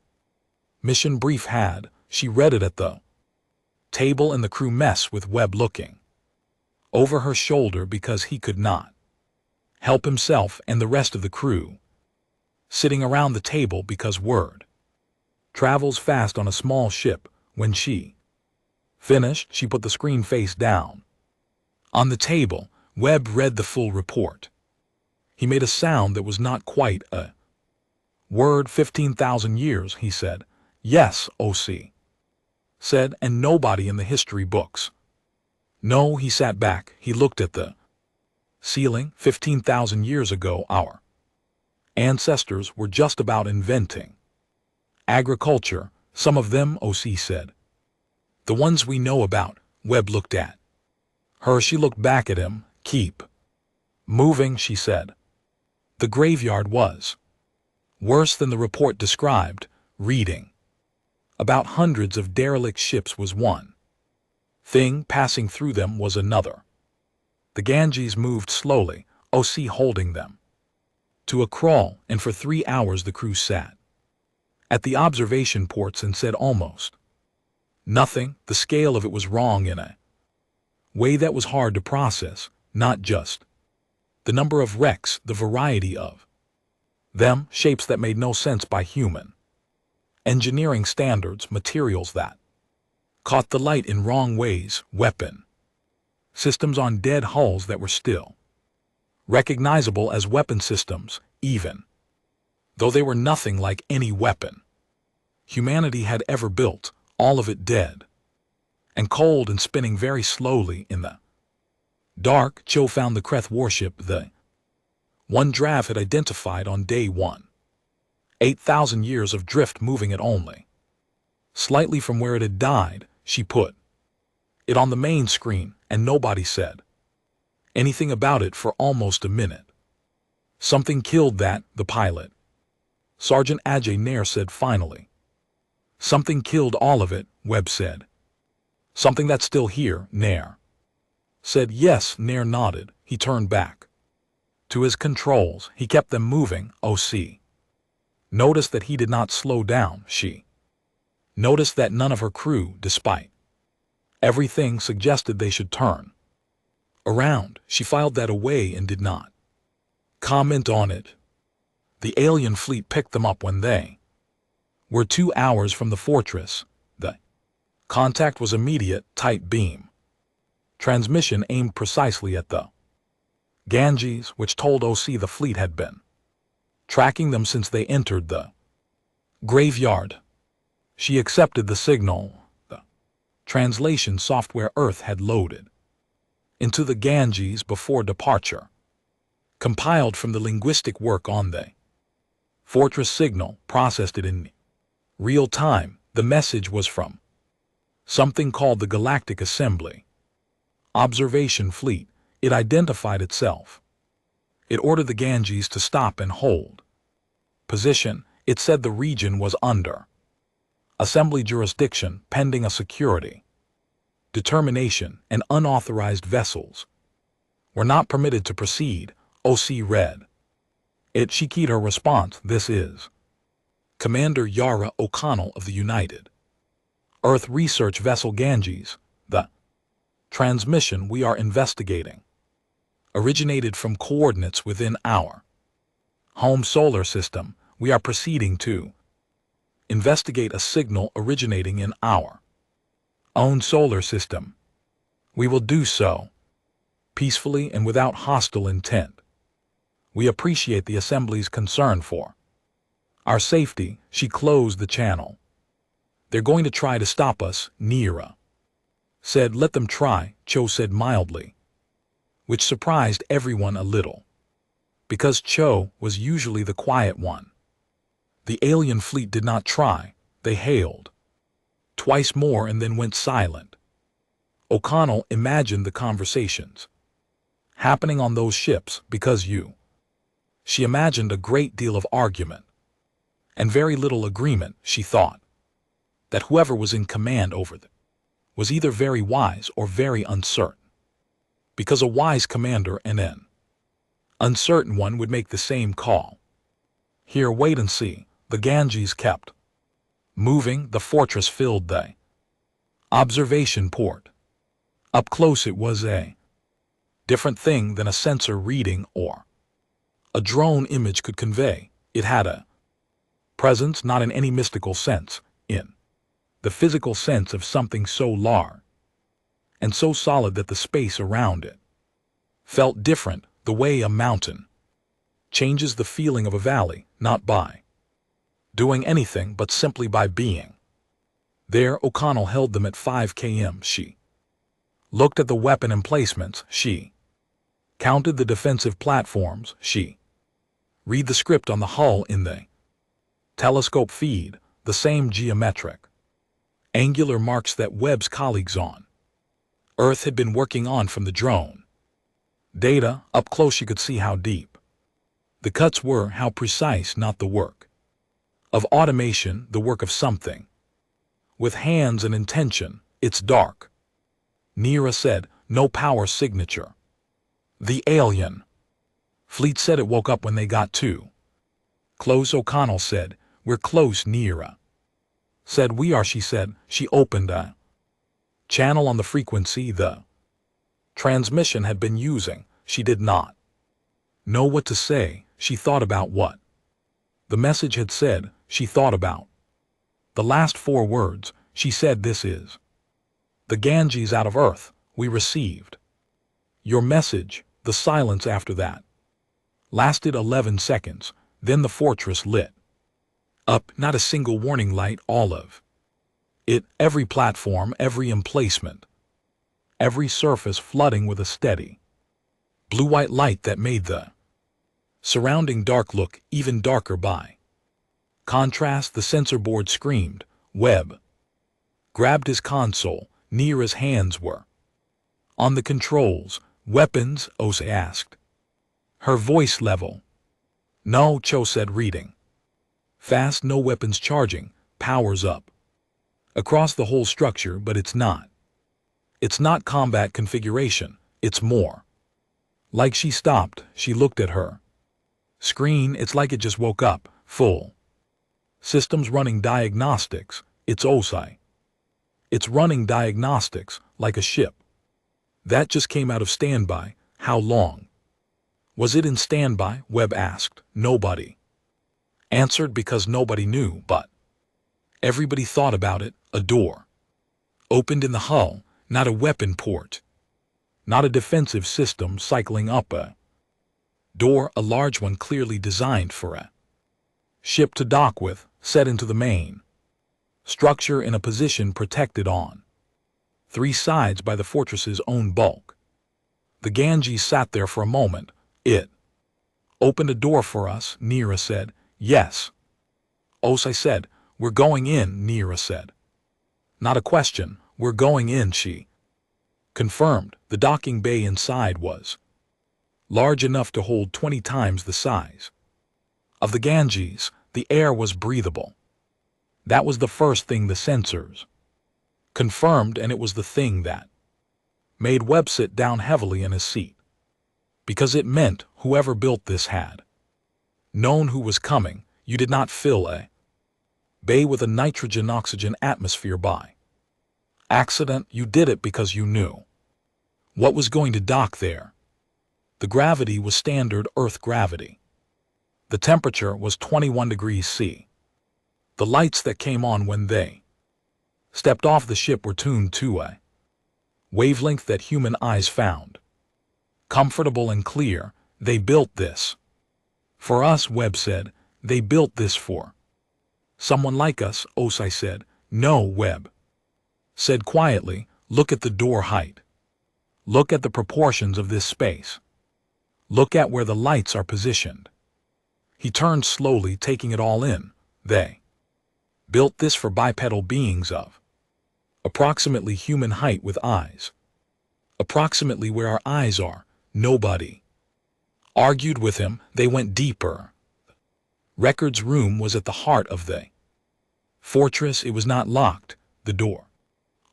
mission brief had. She read it at the table, and the crew mess with Webb looking over her shoulder because he could not help himself, and the rest of the crew sitting around the table because word travels fast on a small ship. When she finished, she put the screen face down on the table. Webb read the full report. He made a sound that was not quite a word. 15,000 years, he said. Yes, OC said, and nobody in the history books. No, he sat back, he looked at the ceiling. 15,000 years ago, our ancestors were just about inventing agriculture, some of them, OC said. The ones we know about. Webb looked at her, she looked back at him. Keep moving, she said. The graveyard was worse than the report described. Reading about hundreds of derelict ships was one thing, passing through them was another. The Ganges moved slowly, OC holding them to a crawl, and for 3 hours the crew sat at the observation ports and said almost nothing. The scale of it was wrong in a way that was hard to process, not just the number of wrecks, the variety of them, shapes that made no sense by human engineering standards, materials that caught the light in wrong ways, weapon systems on dead hulls that were still recognizable as weapon systems, even though they were nothing like any weapon humanity had ever built, all of it dead and cold and spinning very slowly in the dark. Cho found the Kreth warship, the one Drav had identified on day 1. 8,000 years of drift moving it only slightly from where it had died. She put it on the main screen, and nobody said anything about it for almost a minute. Something killed that, the pilot, Sergeant Ajay Nair, said finally. Something killed all of it, Webb said. Something that's still here, Nair said. Yes, Nair nodded. He turned back to his controls. He kept them moving. OC noticed that he did not slow down. She noticed that none of her crew, despite everything, suggested they should turn around. She filed that away and did not comment on it. The alien fleet picked them up when they were 2 hours from the fortress. The contact was immediate, tight beam transmission aimed precisely at the Ganges, which told OC the fleet had been tracking them since they entered the graveyard. She accepted the signal. The translation software Earth had loaded into the Ganges before departure, compiled from the linguistic work on the fortress signal, processed it in real time. The message was from something called the Galactic Assembly Observation Fleet. It identified itself. It ordered the Ganges to stop and hold position. It said the region was under assembly jurisdiction pending a security determination, and unauthorized vessels were not permitted to proceed. OC read it. She keyed her response. This is Commander Yara O'Connell of the United Earth Research Vessel Ganges. The transmission we are investigating originated from coordinates within our home solar system. We are proceeding to investigate a signal originating in our own solar system. We will do so peacefully and without hostile intent. We appreciate the Assembly's concern for our safety. She closed the channel. They're going to try to stop us, Nira said. Let them try, Cho said mildly, which surprised everyone a little, because Cho was usually the quiet one. The alien fleet did not try. They hailed twice more and then went silent. O'Connell imagined the conversations happening on those ships because she imagined a great deal of argument and very little agreement. She thought that whoever was in command over them was either very wise or very uncertain, because a wise commander and an uncertain one would make the same call. Here, wait and see. The Ganges kept moving. The fortress filled the observation port. Up close it was a different thing than a sensor reading or a drone image could convey. It had a presence, not in any mystical sense, in the physical sense of something so large and so solid that the space around it felt different, the way a mountain changes the feeling of a valley, not by doing anything but simply by being there. O'Connell held them at 5 km. She looked at the weapon emplacements. She counted the defensive platforms. She read the script on the hull in the telescope feed, the same geometric angular marks that Webb's colleagues on Earth had been working on from the drone data. Up close she could see how deep the cuts were, how precise, not the work of automation, the work of something with hands and intention. It's dark, Nira said. No power signature. The alien fleet said it woke up when they got too close. O'Connell said, we're close. Nira said, we are. She said. She opened a channel on the frequency the transmission had been using. She did not know what to say. She thought about what the message had said. She thought about the last 4 words. She said, this is the Ganges out of Earth. We received your message. The silence after that lasted 11 seconds. Then the fortress lit up. Not a single warning light. All of it, every platform, every emplacement, every surface flooding with a steady blue-white light that made the surrounding dark look even darker by contrast. The sensor board screamed. Webb grabbed his console. Nira's hands were on the controls. Weapons? Ose asked, her voice level. No, Cho said, reading fast. No weapons charging. Powers up across the whole structure, but it's not combat configuration. It's more like. She stopped. She looked at her screen. It's like it just woke up. Full systems running diagnostics. It's OSI. It's running diagnostics like a ship that just came out of standby. How long was it in standby? Webb asked. Nobody answered, because nobody knew, but everybody thought about it. A door opened in the hull, not a weapon port, not a defensive system cycling up a door, a large one clearly designed for a ship to dock with, set into the main structure in a position protected on 3 sides by the fortress's own bulk. The Ganges sat there for a moment. It opened a door for us, Nira said. Yes. Osai said. We're going in, Nira said. Not a question. We're going in, she confirmed. The docking bay inside was large enough to hold 20 times the size of the Ganges. The air was breathable. That was the first thing the sensors confirmed, and it was the thing that made Webb sit down heavily in his seat, because it meant whoever built this had known who was coming. You did not fill a bay with a nitrogen-oxygen atmosphere by accident. You did it because you knew what was going to dock there. The gravity was standard Earth gravity. The temperature was 21 degrees C. The lights that came on when they stepped off the ship were tuned to a wavelength that human eyes found comfortable and clear. They built this for us, Webb said. They built this for someone like us, Osai said. No, Webb said quietly. Look at the door height. Look at the proportions of this space. Look at where the lights are positioned. He turned slowly, taking it all in. They built this for bipedal beings of approximately human height with eyes. Approximately where our eyes are. Nobody argued with him. They went deeper. Records room was at the heart of the fortress. It was not locked. The door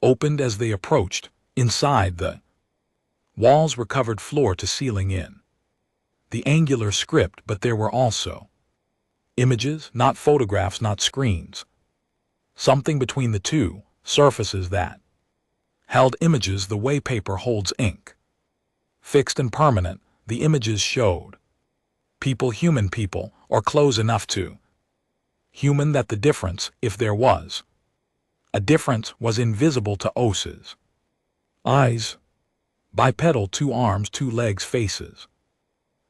opened as they approached. Inside, the walls were covered floor to ceiling in the angular script, but there were also images, not photographs, not screens. Something between the two, surfaces that held images the way paper holds ink. Fixed and permanent, the images showed people, human people, or close enough to human that the difference, if there was a difference, was invisible to Os's eyes. Bipedal, 2 arms, 2 legs, faces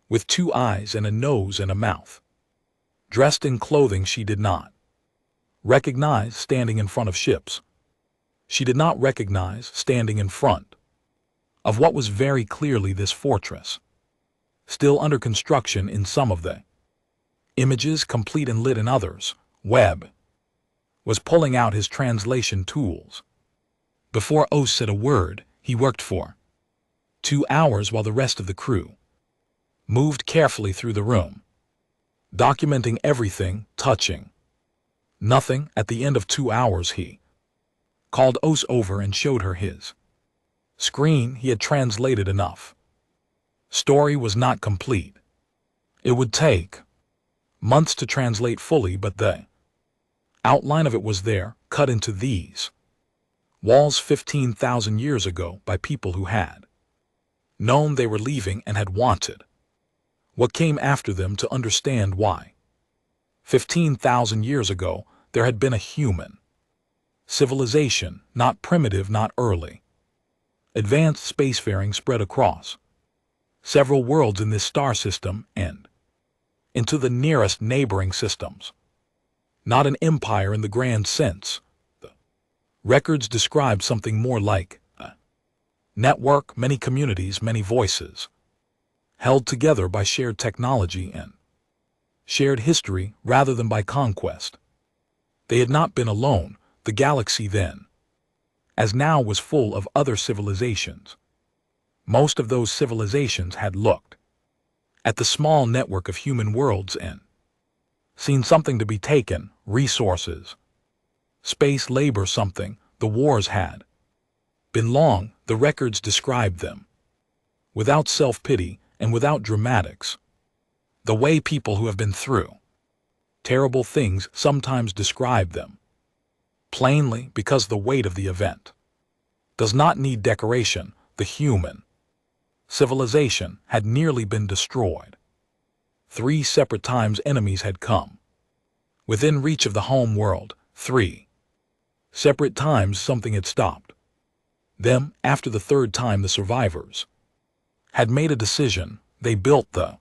with 2 eyes and a nose and a mouth. Dressed in clothing she did not recognize standing in front of ships. She did not recognize standing in front of what was very clearly this fortress, still under construction in some of the images, complete and lit in others. Webb was pulling out his translation tools. Before Os said a word, he worked for 2 hours while the rest of the crew moved carefully through the room, documenting everything, touching nothing. At the end of 2 hours he called Os over and showed her his screen. He had translated enough. Story was not complete. It would take months to translate fully, but the outline of it was there, cut into these walls 15,000 years ago by people who had known they were leaving and had wanted what came after them to understand why. 15,000 years ago, there had been a human civilization, not primitive, not early. Advanced spacefaring spread across several worlds in this star system and into the nearest neighboring systems. Not an empire in the grand sense. The records describe something more like a network, many communities, many voices, held together by shared technology and shared history rather than by conquest. They had not been alone. The galaxy then, as now, was full of other civilizations. Most of those civilizations had looked at the small network of human worlds and seen something to be taken, resources, space, labor, something. The wars had been long. The records described them without self-pity and without dramatics. The way people who have been through terrible things sometimes describe them plainly, because the weight of the event does not need decoration. The human civilization had nearly been destroyed. 3 separate times enemies had come within reach of the home world. 3 separate times something had stopped them. After the 3rd time, the survivors had made a decision. They built the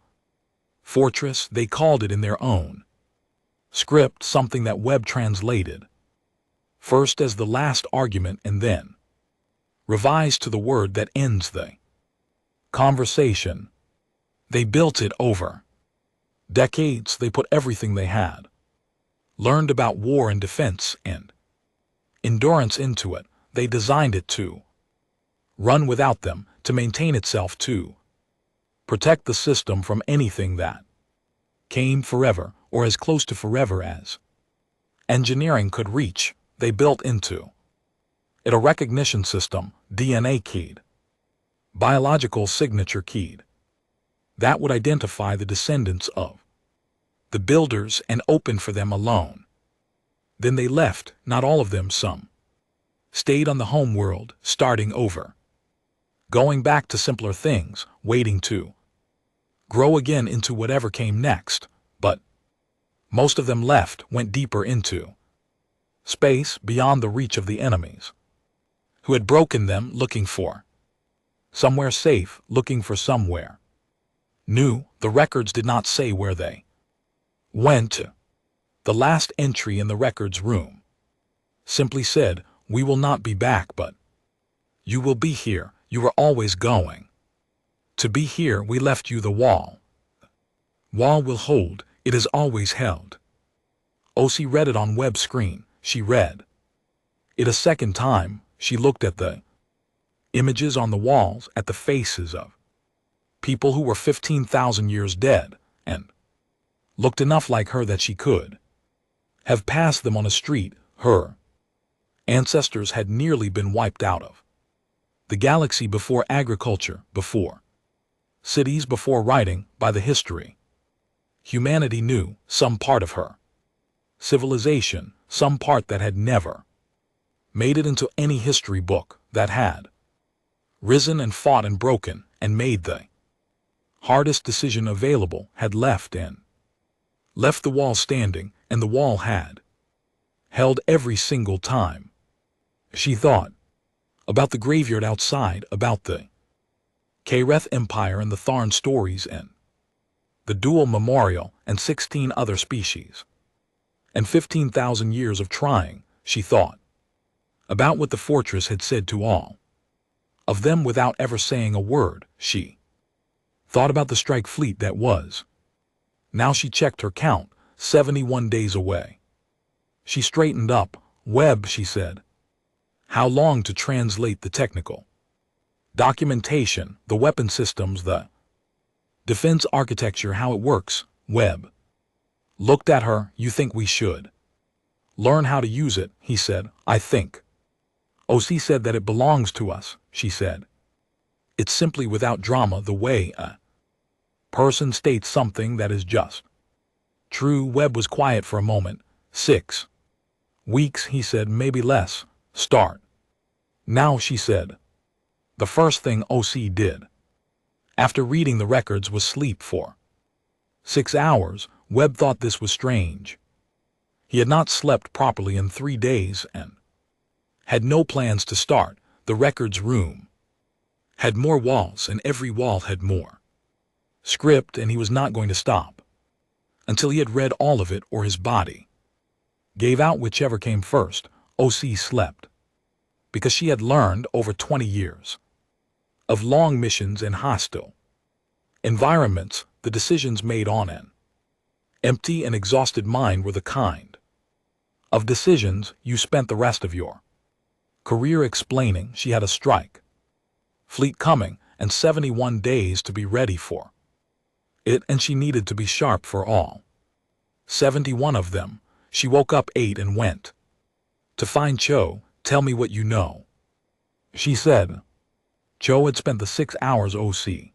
fortress. They called it in their own script, something that Webb translated first as the last argument and then revised to the word that ends the conversation. They built it over decades. They put everything they had learned about war and defense and endurance into it. They designed it to run without them, to maintain itself, to protect the system from anything that came forever, or as close to forever as engineering could reach. They built into it a recognition system, DNA keyed, biological signature keyed, that would identify the descendants of the builders and open for them alone Then they left, not all of them, some. Stayed on the home world, starting over. Going back to simpler things, waiting to grow again into whatever came next, but most of them left, went deeper into space beyond the reach of the enemies, who had broken them, looking for somewhere safe, looking for somewhere new. The records did not say where they went to. The last entry in the records room simply said, "We will not be back, but you will be here. You were always going to be here. We left you the wall. Wall will hold. It is always held." OC read it on web screen. She read it a second time. She looked at the images on the walls, at the faces of people who were 15,000 years dead, and looked enough like her that she could have passed them on a street. Her ancestors had nearly been wiped out of the galaxy before agriculture, before cities, before writing, by the history. Humanity knew some part of her civilization, some part that had never made it into any history book, that had risen and fought and broken and made the hardest decision available, had left the wall standing, and the wall had held every single time. She thought about the graveyard outside, about the Kareth Empire and the Tharn stories and the Dual Memorial and 16 other species. And 15,000 years of trying. She thought about what the fortress had said to all of them without ever saying a word. She thought about the strike fleet that was. Now she checked her count, 71 days away. She straightened up. "Webb," she said. "How long to translate the technical documentation, the weapon systems, the defense architecture, how it works?" Webb looked at her. "You think we should learn how to use it?" he said. "I think OC said that it belongs to us," she said. "It's simply without drama, the way a person states something that is just true." Webb was quiet for a moment. 6 weeks, he said, "maybe less. Start now," she said. The first thing OC did after reading the records was sleep for 6 hours. Webb thought this was strange. He had not slept properly in 3 days and had no plans to start. The records room had more walls, and every wall had more script, and he was not going to stop until he had read all of it, or his body gave out, whichever came first. OC slept because she had learned over 20 years of long missions in hostile environments. The decisions made on an empty and exhausted mind were the kind of decisions you spent the rest of your career explaining. She had a strike fleet coming and 71 days to be ready for it, and she needed to be sharp for all 71 of them. She woke up, ate, and went to find Cho. "Tell me what you know," she said. Cho had spent the 6 hours OC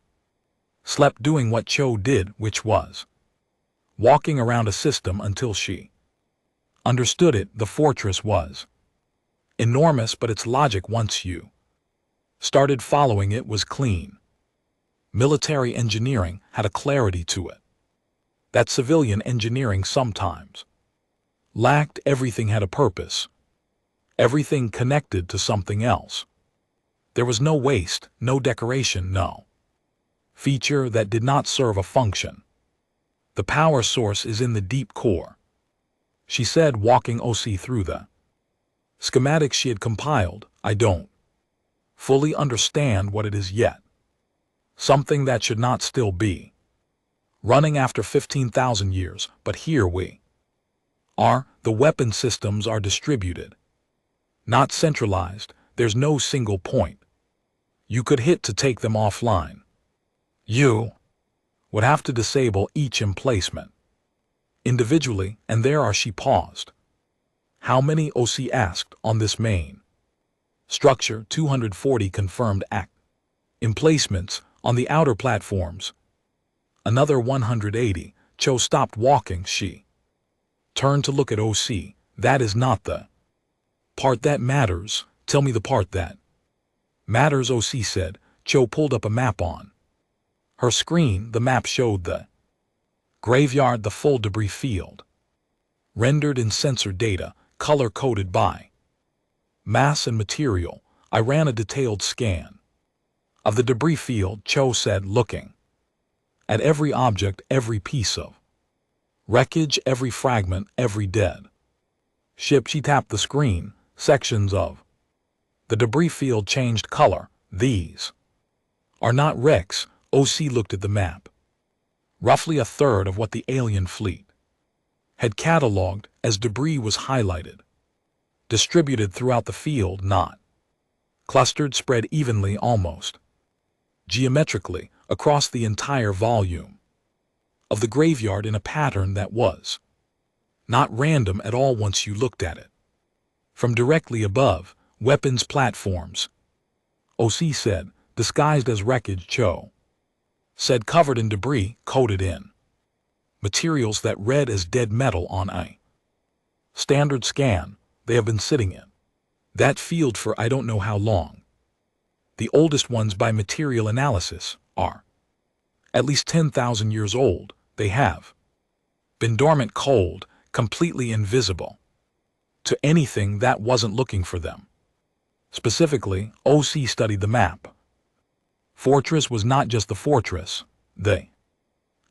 slept doing what Cho did, which was walking around a system until she understood it. The fortress was enormous, but its logic, once you started following it, was clean. Military engineering had a clarity to it that civilian engineering sometimes lacked. Everything had a purpose. Everything connected to something else. There was no waste, no decoration, no feature that did not serve a function. "The power source is in the deep core," she said, walking OC through the schematics she had compiled. "I don't fully understand what it is yet. Something that should not still be running after 15,000 years, but here we are. The weapon systems are distributed, not centralized. There's no single point you could hit to take them offline. You would have to disable each emplacement individually, and there are." She paused. "How many?" OC asked. "On this main structure, 240 confirmed emplacements. On the outer platforms, another 180. Cho stopped walking. She turned to look at OC. That is not the part that matters. Tell me the part that matters, OC said. Cho pulled up a map on her screen. The map showed the graveyard, the full debris field, rendered in sensor data, color-coded by mass and material. I ran a detailed scan of the debris field, Cho said, looking at every object, every piece of wreckage, every fragment, every dead ship. She tapped the screen. Sections of the debris field changed color. These are not wrecks. OC looked at the map. Roughly a third of what the alien fleet had cataloged as debris was highlighted, distributed throughout the field, not clustered, spread evenly, almost geometrically, across the entire volume of the graveyard in a pattern that was not random at all once you looked at it. From directly above, weapons platforms, OC said, disguised as wreckage. Cho said, covered in debris, coated in materials that read as dead metal on a standard scan. They have been sitting in that field for I don't know how long. The oldest ones by material analysis are at least 10,000 years old. They have been dormant, cold, completely invisible to anything that wasn't looking for them. Specifically, OC studied the map. Fortress was not just the fortress. The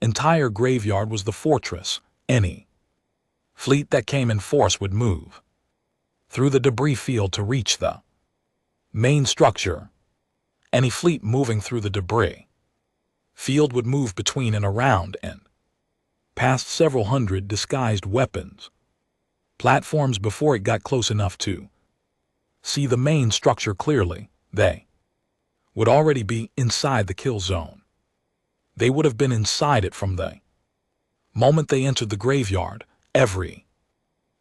entire graveyard was the fortress. Any fleet that came in force would move through the debris field to reach the main structure. Any fleet moving through the debris field would move between and around and past several hundred disguised weapons platforms before it got close enough to see the main structure clearly. They would already be inside the kill zone. They would have been inside it from the moment they entered the graveyard. Every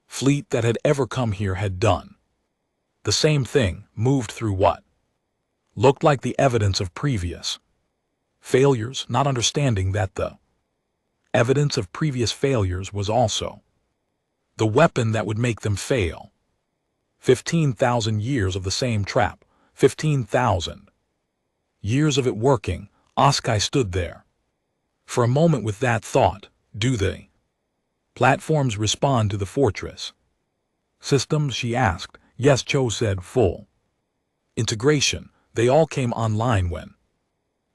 fleet that had ever come here had done the same thing, moved through what looked like the evidence of previous failures, not understanding that the evidence of previous failures was also the weapon that would make them fail. 15,000 years of the same trap, 15,000 years of it working. Oskai stood there for a moment with that thought. Do the platforms respond to the fortress systems, she asked. Yes, Cho said. Full integration. They all came online when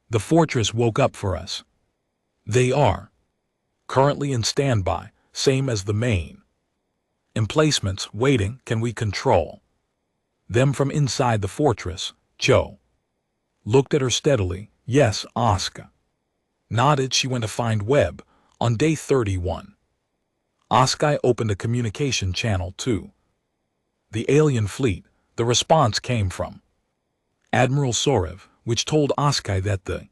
the fortress woke up for us. They are currently in standby, same as the main emplacements, waiting. Can we control them from inside the fortress? Cho looked at her steadily. Yes, Asuka nodded. She went to find Webb. On day 31, Oskai opened a communication channel to the alien fleet. The response came from Admiral Sorev, which told Oskai that the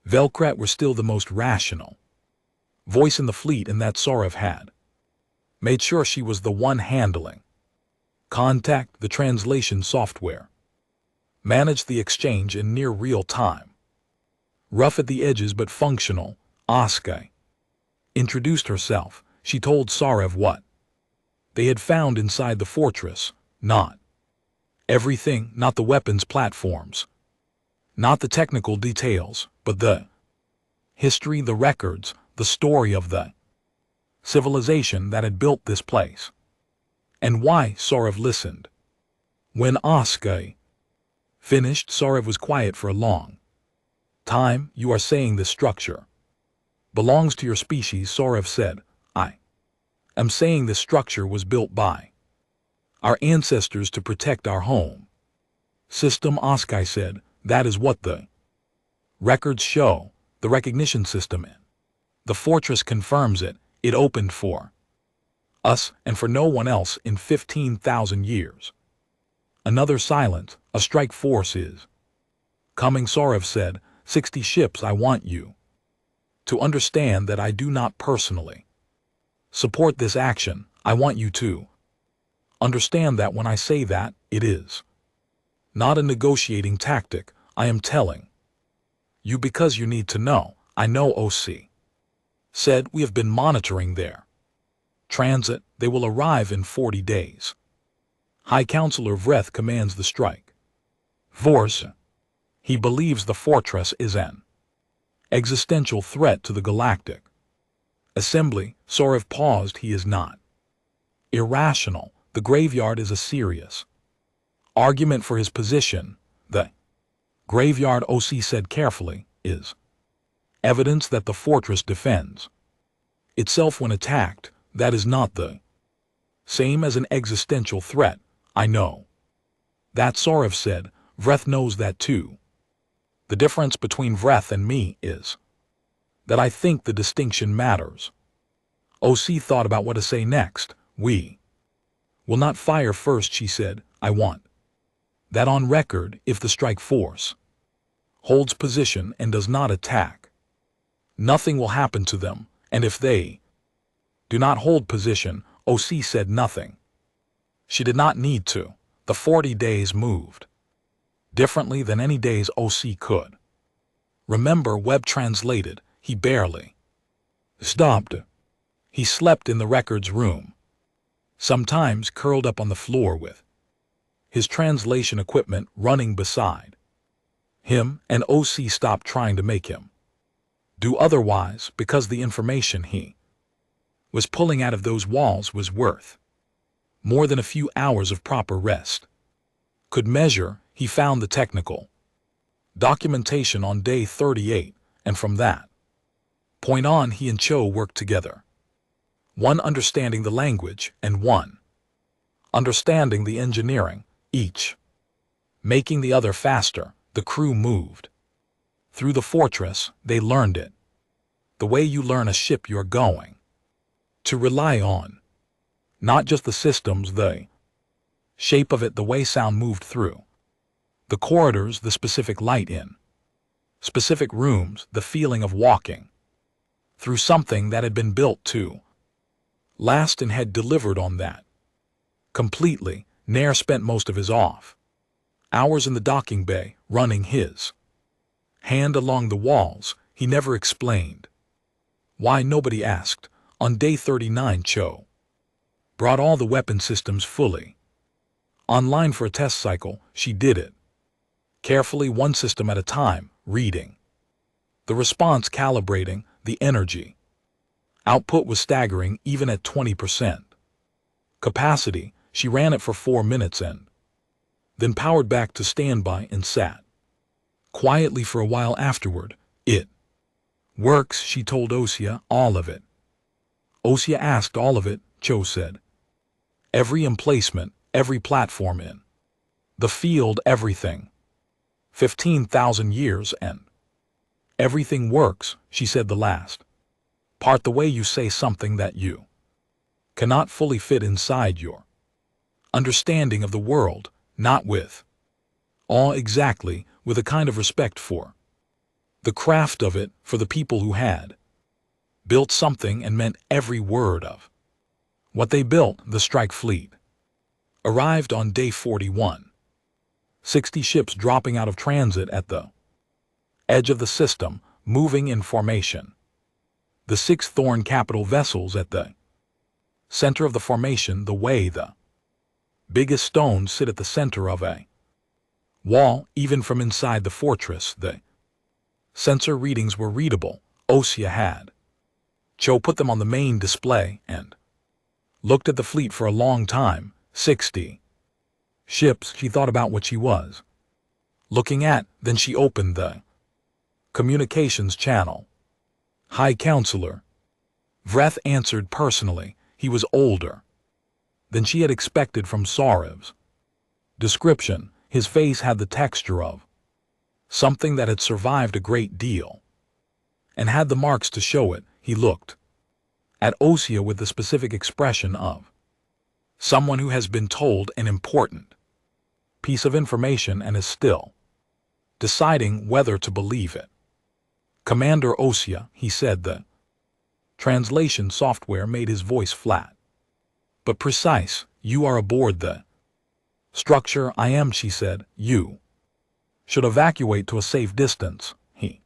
Velkrat were still the most rational voice in the fleet and that Sorev had made sure she was the one handling contact. The translation software managed the exchange in near real time. Rough at the edges but functional, Oskai introduced herself. She told Sorev what they had found inside the fortress. Not everything, not the weapons platforms, not the technical details, but the history, the records, the story of the civilization that had built this place. And why? Sorev listened. When Oskai finished, Sorev was quiet for a long time. You are saying this structure belongs to your species, Sorev said. I am saying this structure was built by our ancestors to protect our home system, Oskai said. That is what the records show. The recognition system in the fortress confirms it. It opened for us and for no one else in 15,000 years. Another silence. A strike force is coming, Sorev said. 60 ships. I want you to understand that I do not personally support this action. I want you to understand that when I say that, it is not a negotiating tactic. I am telling you because you need to know. I know, OC said. We have been monitoring their Transit, they will arrive in 40 days. High Counselor Vreth commands the strike. Vorse. He believes the fortress is an existential threat to the galactic assembly. Sorev paused. He is not irrational. The graveyard is a serious argument for his position. The graveyard, OC said carefully, is evidence that the fortress defends itself when attacked. That is not the same as an existential threat. I know that, Sorev said. Vreth knows that too. The difference between Vreth and me is that I think the distinction matters. OC thought about what to say next. We will not fire first, she said. I want that on record. If the strike force holds position and does not attack, nothing will happen to them. And if they do not hold position, OC said nothing. She did not need to. The 40 days moved differently than any days OC could remember. Webb translated. He barely stopped. He slept in the records room, sometimes curled up on the floor with his translation equipment running beside him, and OC stopped trying to make him do otherwise because the information he was pulling out of those walls was worth more than a few hours of proper rest could measure. He found the technical documentation on day 38, and from that point on he and Cho worked together, one understanding the language and one understanding the engineering, each making the other faster. The crew moved through the fortress. They learned it the way you learn a ship you're going to rely on, not just the systems, the shape of it, the way sound moved through the corridors, the specific light in specific rooms, the feeling of walking through something that had been built to last and had delivered on that completely. Nair spent most of his off hours in the docking bay, running his hand along the walls. He never explained why. Nobody asked. On day 39, Cho brought all the weapon systems fully online for a test cycle. She did it carefully, one system at a time, reading the response, calibrating. The energy output was staggering, even at 20% capacity. She ran it for 4 minutes and then powered back to standby and sat quietly for a while afterward. It works, she told Osea. All of it? Osea asked. All of it, Cho said. Every emplacement, every platform in the field, everything. 15,000 years and everything works, she said. The last part, the way you say something that you cannot fully fit inside your understanding of the world, not with awe exactly, with a kind of respect for the craft of it, for the people who had built something and meant every word of what they built. The strike fleet arrived on day 41. 60 ships dropping out of transit at the edge of the system, moving in formation. The 6 Thorn capital vessels at the center of the formation, the way the biggest stones sit at the center of a wall. Even from inside the fortress, the sensor readings were readable. Osea had Cho put them on the main display and looked at the fleet for a long time. 60 ships. She thought about what she was looking at. Then she opened the communications channel. High Counselor Vreth answered personally. He was older than she had expected from Sorev's description. His face had the texture of something that had survived a great deal and had the marks to show it. He looked at Osea with the specific expression of someone who has been told an important piece of information and is still deciding whether to believe it. Commander Osea, he said. The translation software made his voice flat but precise. You are aboard the structure. I am, she said. You should evacuate to a safe distance, he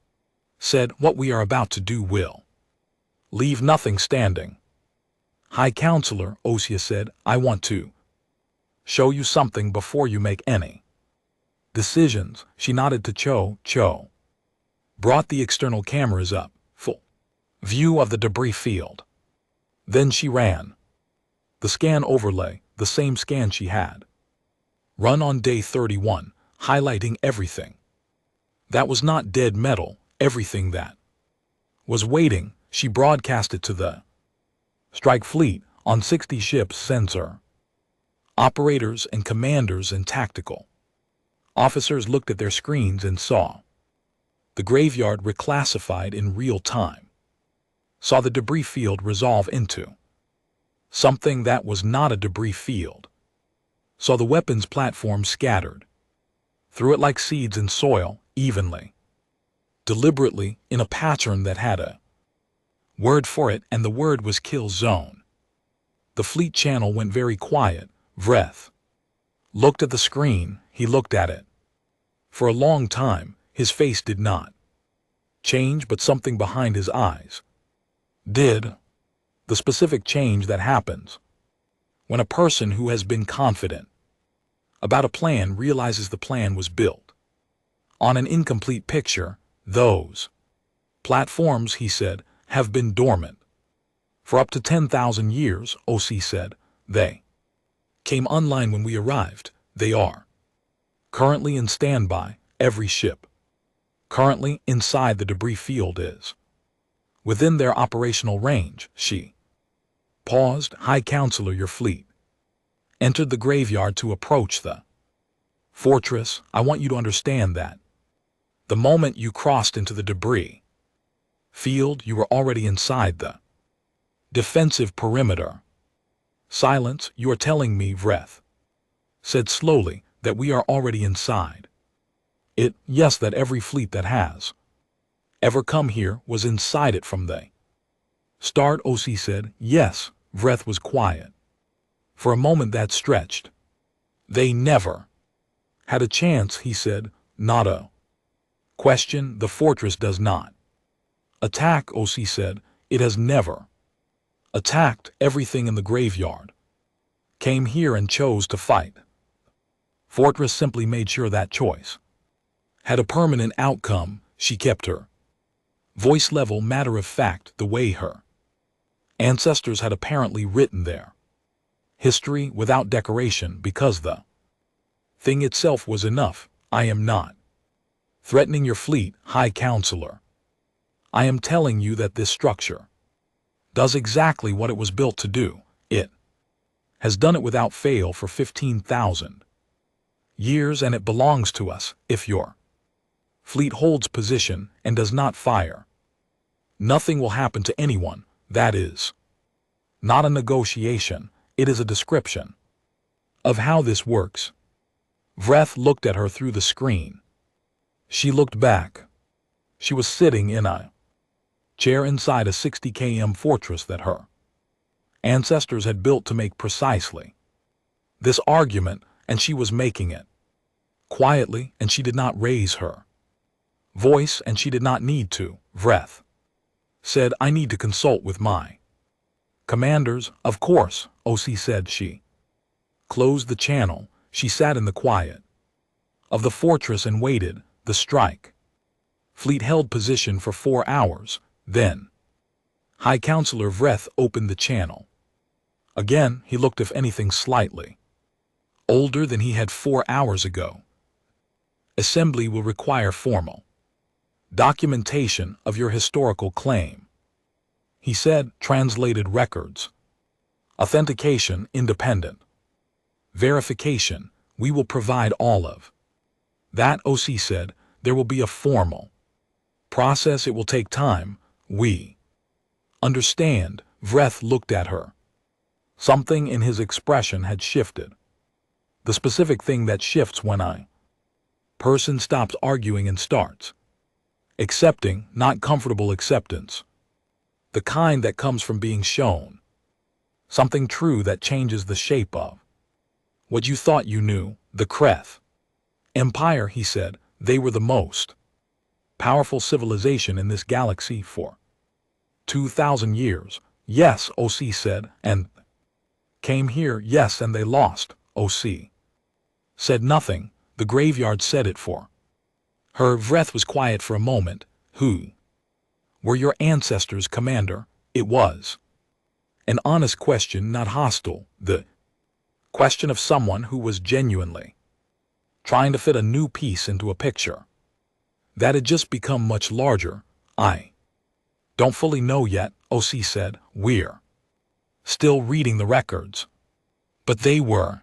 said. What we are about to do will leave nothing standing. High Counselor, Osea said, I want to show you something before you make any decisions. She nodded to Cho. Brought the external cameras up, full view of the debris field. Then she ran the scan overlay, the same scan she had run on day 31, highlighting everything that was not dead metal, everything that was waiting. She broadcast it to the strike fleet on 60 ships, sensor operators and commanders and tactical officers looked at their screens and saw the graveyard reclassified in real time, saw the debris field resolve into something that was not a debris field, saw the weapons platform scattered through it like seeds in soil, evenly, deliberately, in a pattern that had a word for it, and the word was kill zone. The fleet channel went very quiet. Vreth looked at the screen. He looked at it for a long time. His face did not change, but something behind his eyes did. The specific change that happens when a person who has been confident about a plan realizes the plan was built on an incomplete picture. Those platforms, he said, have been dormant for up to 10,000 years, OC said. They came online when we arrived. They are currently in standby. Every ship currently inside the debris field is within their operational range. She paused. High Counselor, your fleet entered the graveyard to approach the fortress. I want you to understand that the moment you crossed into the debris field, you were already inside the defensive perimeter. Silence. You are telling me, Vreth said slowly, that we are already inside it? Yes, that every fleet that has ever come here was inside it from the start, OC said. Yes. Vreth was quiet for a moment that stretched. They never had a chance, he said. Not a question. The fortress does not attack, OC said. It has never attacked. Everything in the graveyard came here and chose to fight. Fortress simply made sure that choice had a permanent outcome. She kept her voice level, matter of fact, the way her ancestors had apparently written their history without decoration, because the thing itself was enough. I am not threatening your fleet, High Counselor. I am telling you that this structure does exactly what it was built to do. It has done it without fail for 15,000 years, and it belongs to us. If your fleet holds position and does not fire, nothing will happen to anyone. That is not a negotiation. It is a description of how this works. Vreth looked at her through the screen. She looked back. She was sitting in a chair inside a 60 km fortress that her ancestors had built to make precisely this argument, and she was making it quietly, and she did not raise her voice, and she did not need to. Vreth said, I need to consult with my commanders. Of course, OC said. She closed the channel. She sat in the quiet of the fortress and waited. The strike fleet held position for 4 hours. Then High Counselor Vreth opened the channel. Again, he looked, if anything, slightly older than he had 4 hours ago. Assembly will require formal documentation of your historical claim, he said. Translated records, authentication, independent verification. We will provide all of that, OC said. There will be a formal process. It will take time. We understand. Vreth looked at her. Something in his expression had shifted. The specific thing that shifts when a person stops arguing and starts accepting, not comfortable acceptance. The kind that comes from being shown something true that changes the shape of what you thought you knew. The Kreth Empire, he said. They were the most powerful civilization in this galaxy for 2,000 years. Yes, OC said, and came here, yes, and they lost, OC. Said nothing, the graveyard said it for. Her breath was quiet for a moment. Who were your ancestors, Commander? It was an honest question, not hostile, the question of someone who was genuinely trying to fit a new piece into a picture that had just become much larger. I don't fully know yet, OC said. We're still reading the records. But they were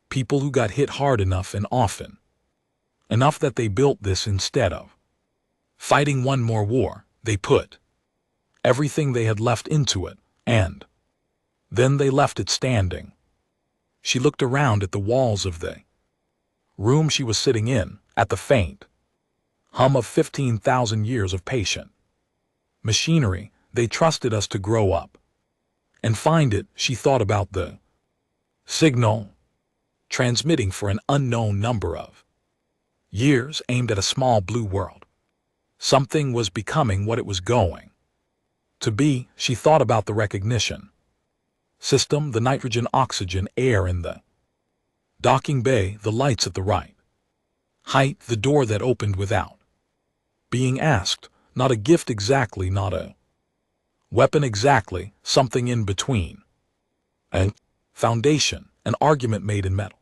people who got hit hard enough and often enough that they built this instead of fighting one more war. They put everything they had left into it, and then they left it standing. She looked around at the walls of the room she was sitting in, at the faint hum of 15,000 years of patient machinery. They trusted us to grow up and find it. She thought about the signal transmitting for an unknown number of years aimed at a small blue world. Something was becoming what it was going to be. She thought about the recognition system, the nitrogen, oxygen, air in the docking bay, the lights at the right height, the door that opened without being asked, not a gift exactly, not a weapon exactly, something in between. A foundation, an argument made in metal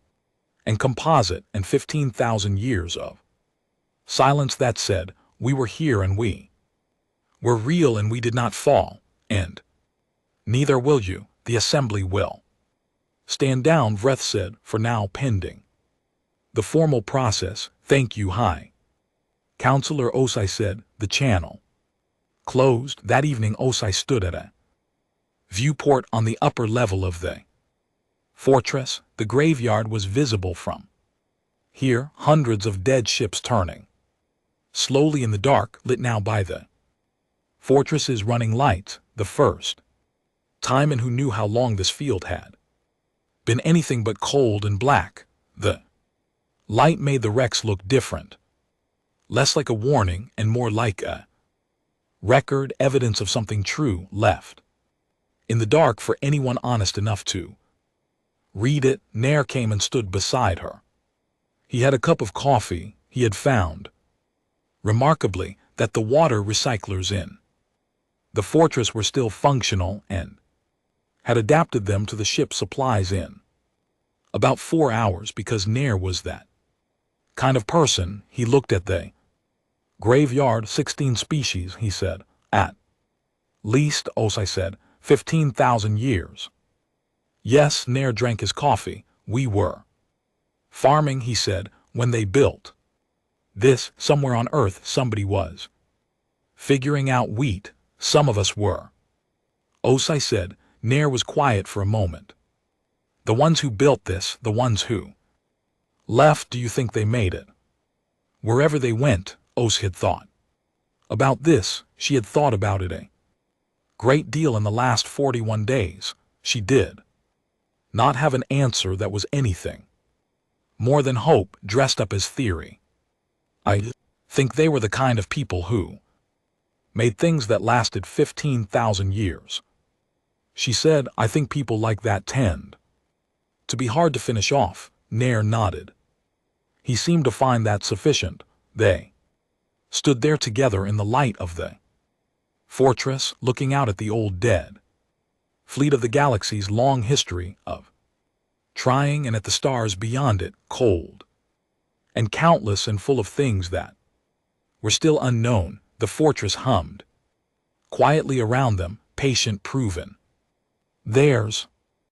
and composite, and 15,000 years of silence that said, we were here and we were real and we did not fall, and neither will you. The assembly will stand down, Vreth said, for now pending the formal process. Thank you, High Counselor, Osai said. The channel closed. That evening Osai stood at a viewport on the upper level of the fortress. The graveyard was visible from here, hundreds of dead ships turning slowly in the dark, lit now by the fortress's running lights. The first time, and who knew how long this field had been anything but cold and black. The light made the wrecks look different, less like a warning and more like a record, evidence of something true left in the dark for anyone honest enough to read it. Nair came and stood beside her. He had a cup of coffee. He had found, remarkably, that the water recyclers in the fortress were still functional and had adapted them to the ship's supplies in about 4 hours, because Nair was that kind of person. He looked at the graveyard. 16 species, he said. At least, Osai said. 15,000 years. Yes, Nair drank his coffee. We were farming, he said, when they built this. Somewhere on Earth somebody was figuring out wheat. Some of us were, Osai said. Nair was quiet for a moment. The ones who built this, the ones who left, do you think they made it? Wherever they went, Os had thought about this. She had thought about it a great deal in the last 41 days. She did not have an answer that was anything more than hope dressed up as theory. I think they were the kind of people who made things that lasted 15,000 years. She said, I think people like that tend to be hard to finish off. Nair nodded. He seemed to find that sufficient. They stood there together in the light of the fortress, looking out at the old dead fleet of the galaxy's long history of trying, and at the stars beyond it, cold and countless and full of things that were still unknown. The fortress hummed quietly around them, patient, proven. Theirs